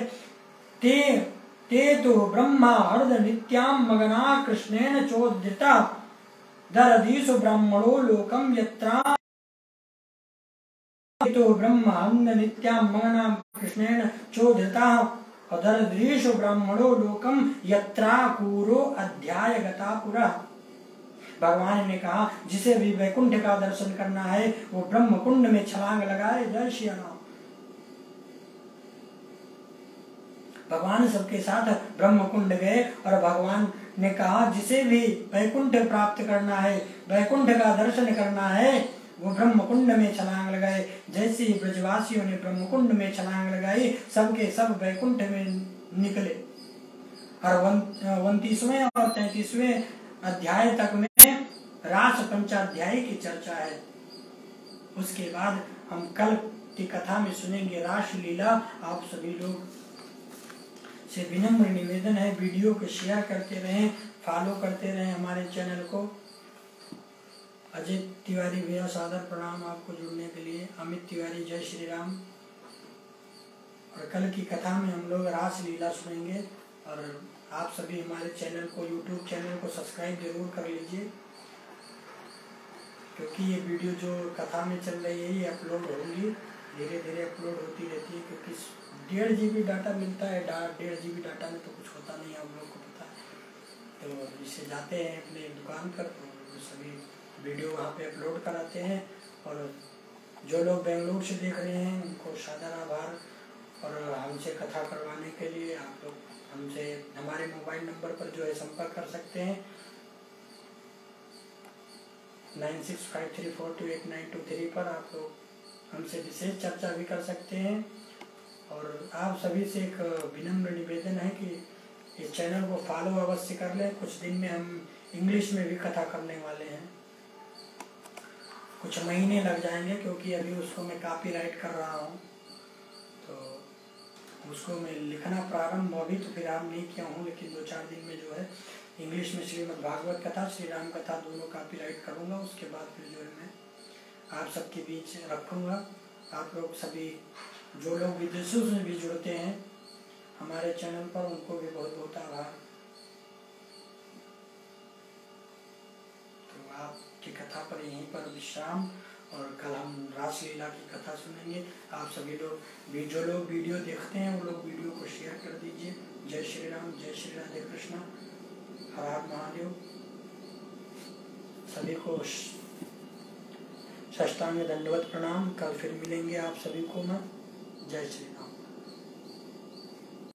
ते तो ब्रह्मा हर्द नित्याम मगना कृष्णेन चोदिता दरदीसु ब्राह्मणो लोकम यत्रा। तो ब्रह्मा हर्द नित्याम मगना कृष्णेन चोदिता दरदीसु ब्राह्मणो लोकम यत्रा कूरो अध्याय गता पुरा। भगवान ने कहा, जिसे भी वैकुंठ का दर्शन करना है वो ब्रह्म कुंड में छलांग लगाए। जय श्री राम। भगवान सबके साथ ब्रह्म कुंड गए और भगवान ने कहा, जिसे भी वैकुंठ प्राप्त करना है, वैकुंठ का दर्शन करना है, वो ब्रह्म कुंड में छलांग लगाए। जैसे ही ब्रजवासियों ने ब्रह्म कुंड में छलांग लगाई, सबके सब वैकुंठ में निकले। और 29वें और 33वें अध्याय तक में रास पंचाध्यायी की चर्चा है। उसके बाद हम कल की कथा में सुनेंगे रास लीला। आप सभी लोग से विनम्र निवेदन है, वीडियो को शेयर करते रहें, फॉलो करते रहें हमारे चैनल को। अजय तिवारी भैया सादर प्रणाम आपको जुड़ने के लिए। अमित तिवारी जय श्री राम। और कल की कथा में हम लोग रास लीला सुनेंगे। और आप सभी हमारे चैनल को, यूट्यूब चैनल को सब्सक्राइब जरूर कर लीजिए, क्योंकि ये वीडियो जो कथा में चल रही है ये अपलोड होंगी, धीरे धीरे अपलोड होती रहती है। क्योंकि 1.5 GB डाटा मिलता है, 1.5 GB डाटा में तो कुछ होता नहीं है, आप लोग को पता है। तो इससे जाते हैं अपने दुकान पर तो सभी वीडियो वहाँ पे अपलोड कराते हैं। और जो लोग बेंगलुरु से देख रहे हैं उनको सादर आभार। और हमसे कथा करवाने के लिए आप लोग हमसे हमारे मोबाइल नंबर पर जो है संपर्क कर सकते हैं 9653428923 पर। आप लोग हमसे विशेष चर्चा भी कर सकते हैं। और आप सभी से एक विनम्र निवेदन है कि इस चैनल को फॉलो अवश्य कर लें। कुछ दिन में हम इंग्लिश में भी कथा करने वाले हैं, कुछ महीने लग जाएंगे, क्योंकि अभी उसको मैं कॉपीराइट कर रहा हूँ। तो उसको मैं लिखना प्रारंभ अभी तो फिलहाल नहीं किया हूँ, लेकिन 2-4 दिन में जो है इंग्लिश में श्रीमद् भागवत कथा, श्री राम कथा दोनों कॉपीराइट करूँगा। उसके बाद फिर जो है मैं आप सबके बीच रखूँगा। आप लोग सभी जो लोग विदेशों से भी जुड़ते हैं हमारे चैनल पर, उनको भी बहुत बहुत आभार। तो आपकी कथा पर यहीं पर विश्राम। और कल हम रासलीला की कथा सुनेंगे। आप सभी लोग जो लोग वीडियो देखते हैं वो लोग वीडियो को शेयर कर दीजिए। जय श्री राम, जय श्री राधे कृष्णा, हर हर महादेव। सभी को साष्टांग दंडवत प्रणाम। कल फिर मिलेंगे आप सभी को मैं। जय श्री राम।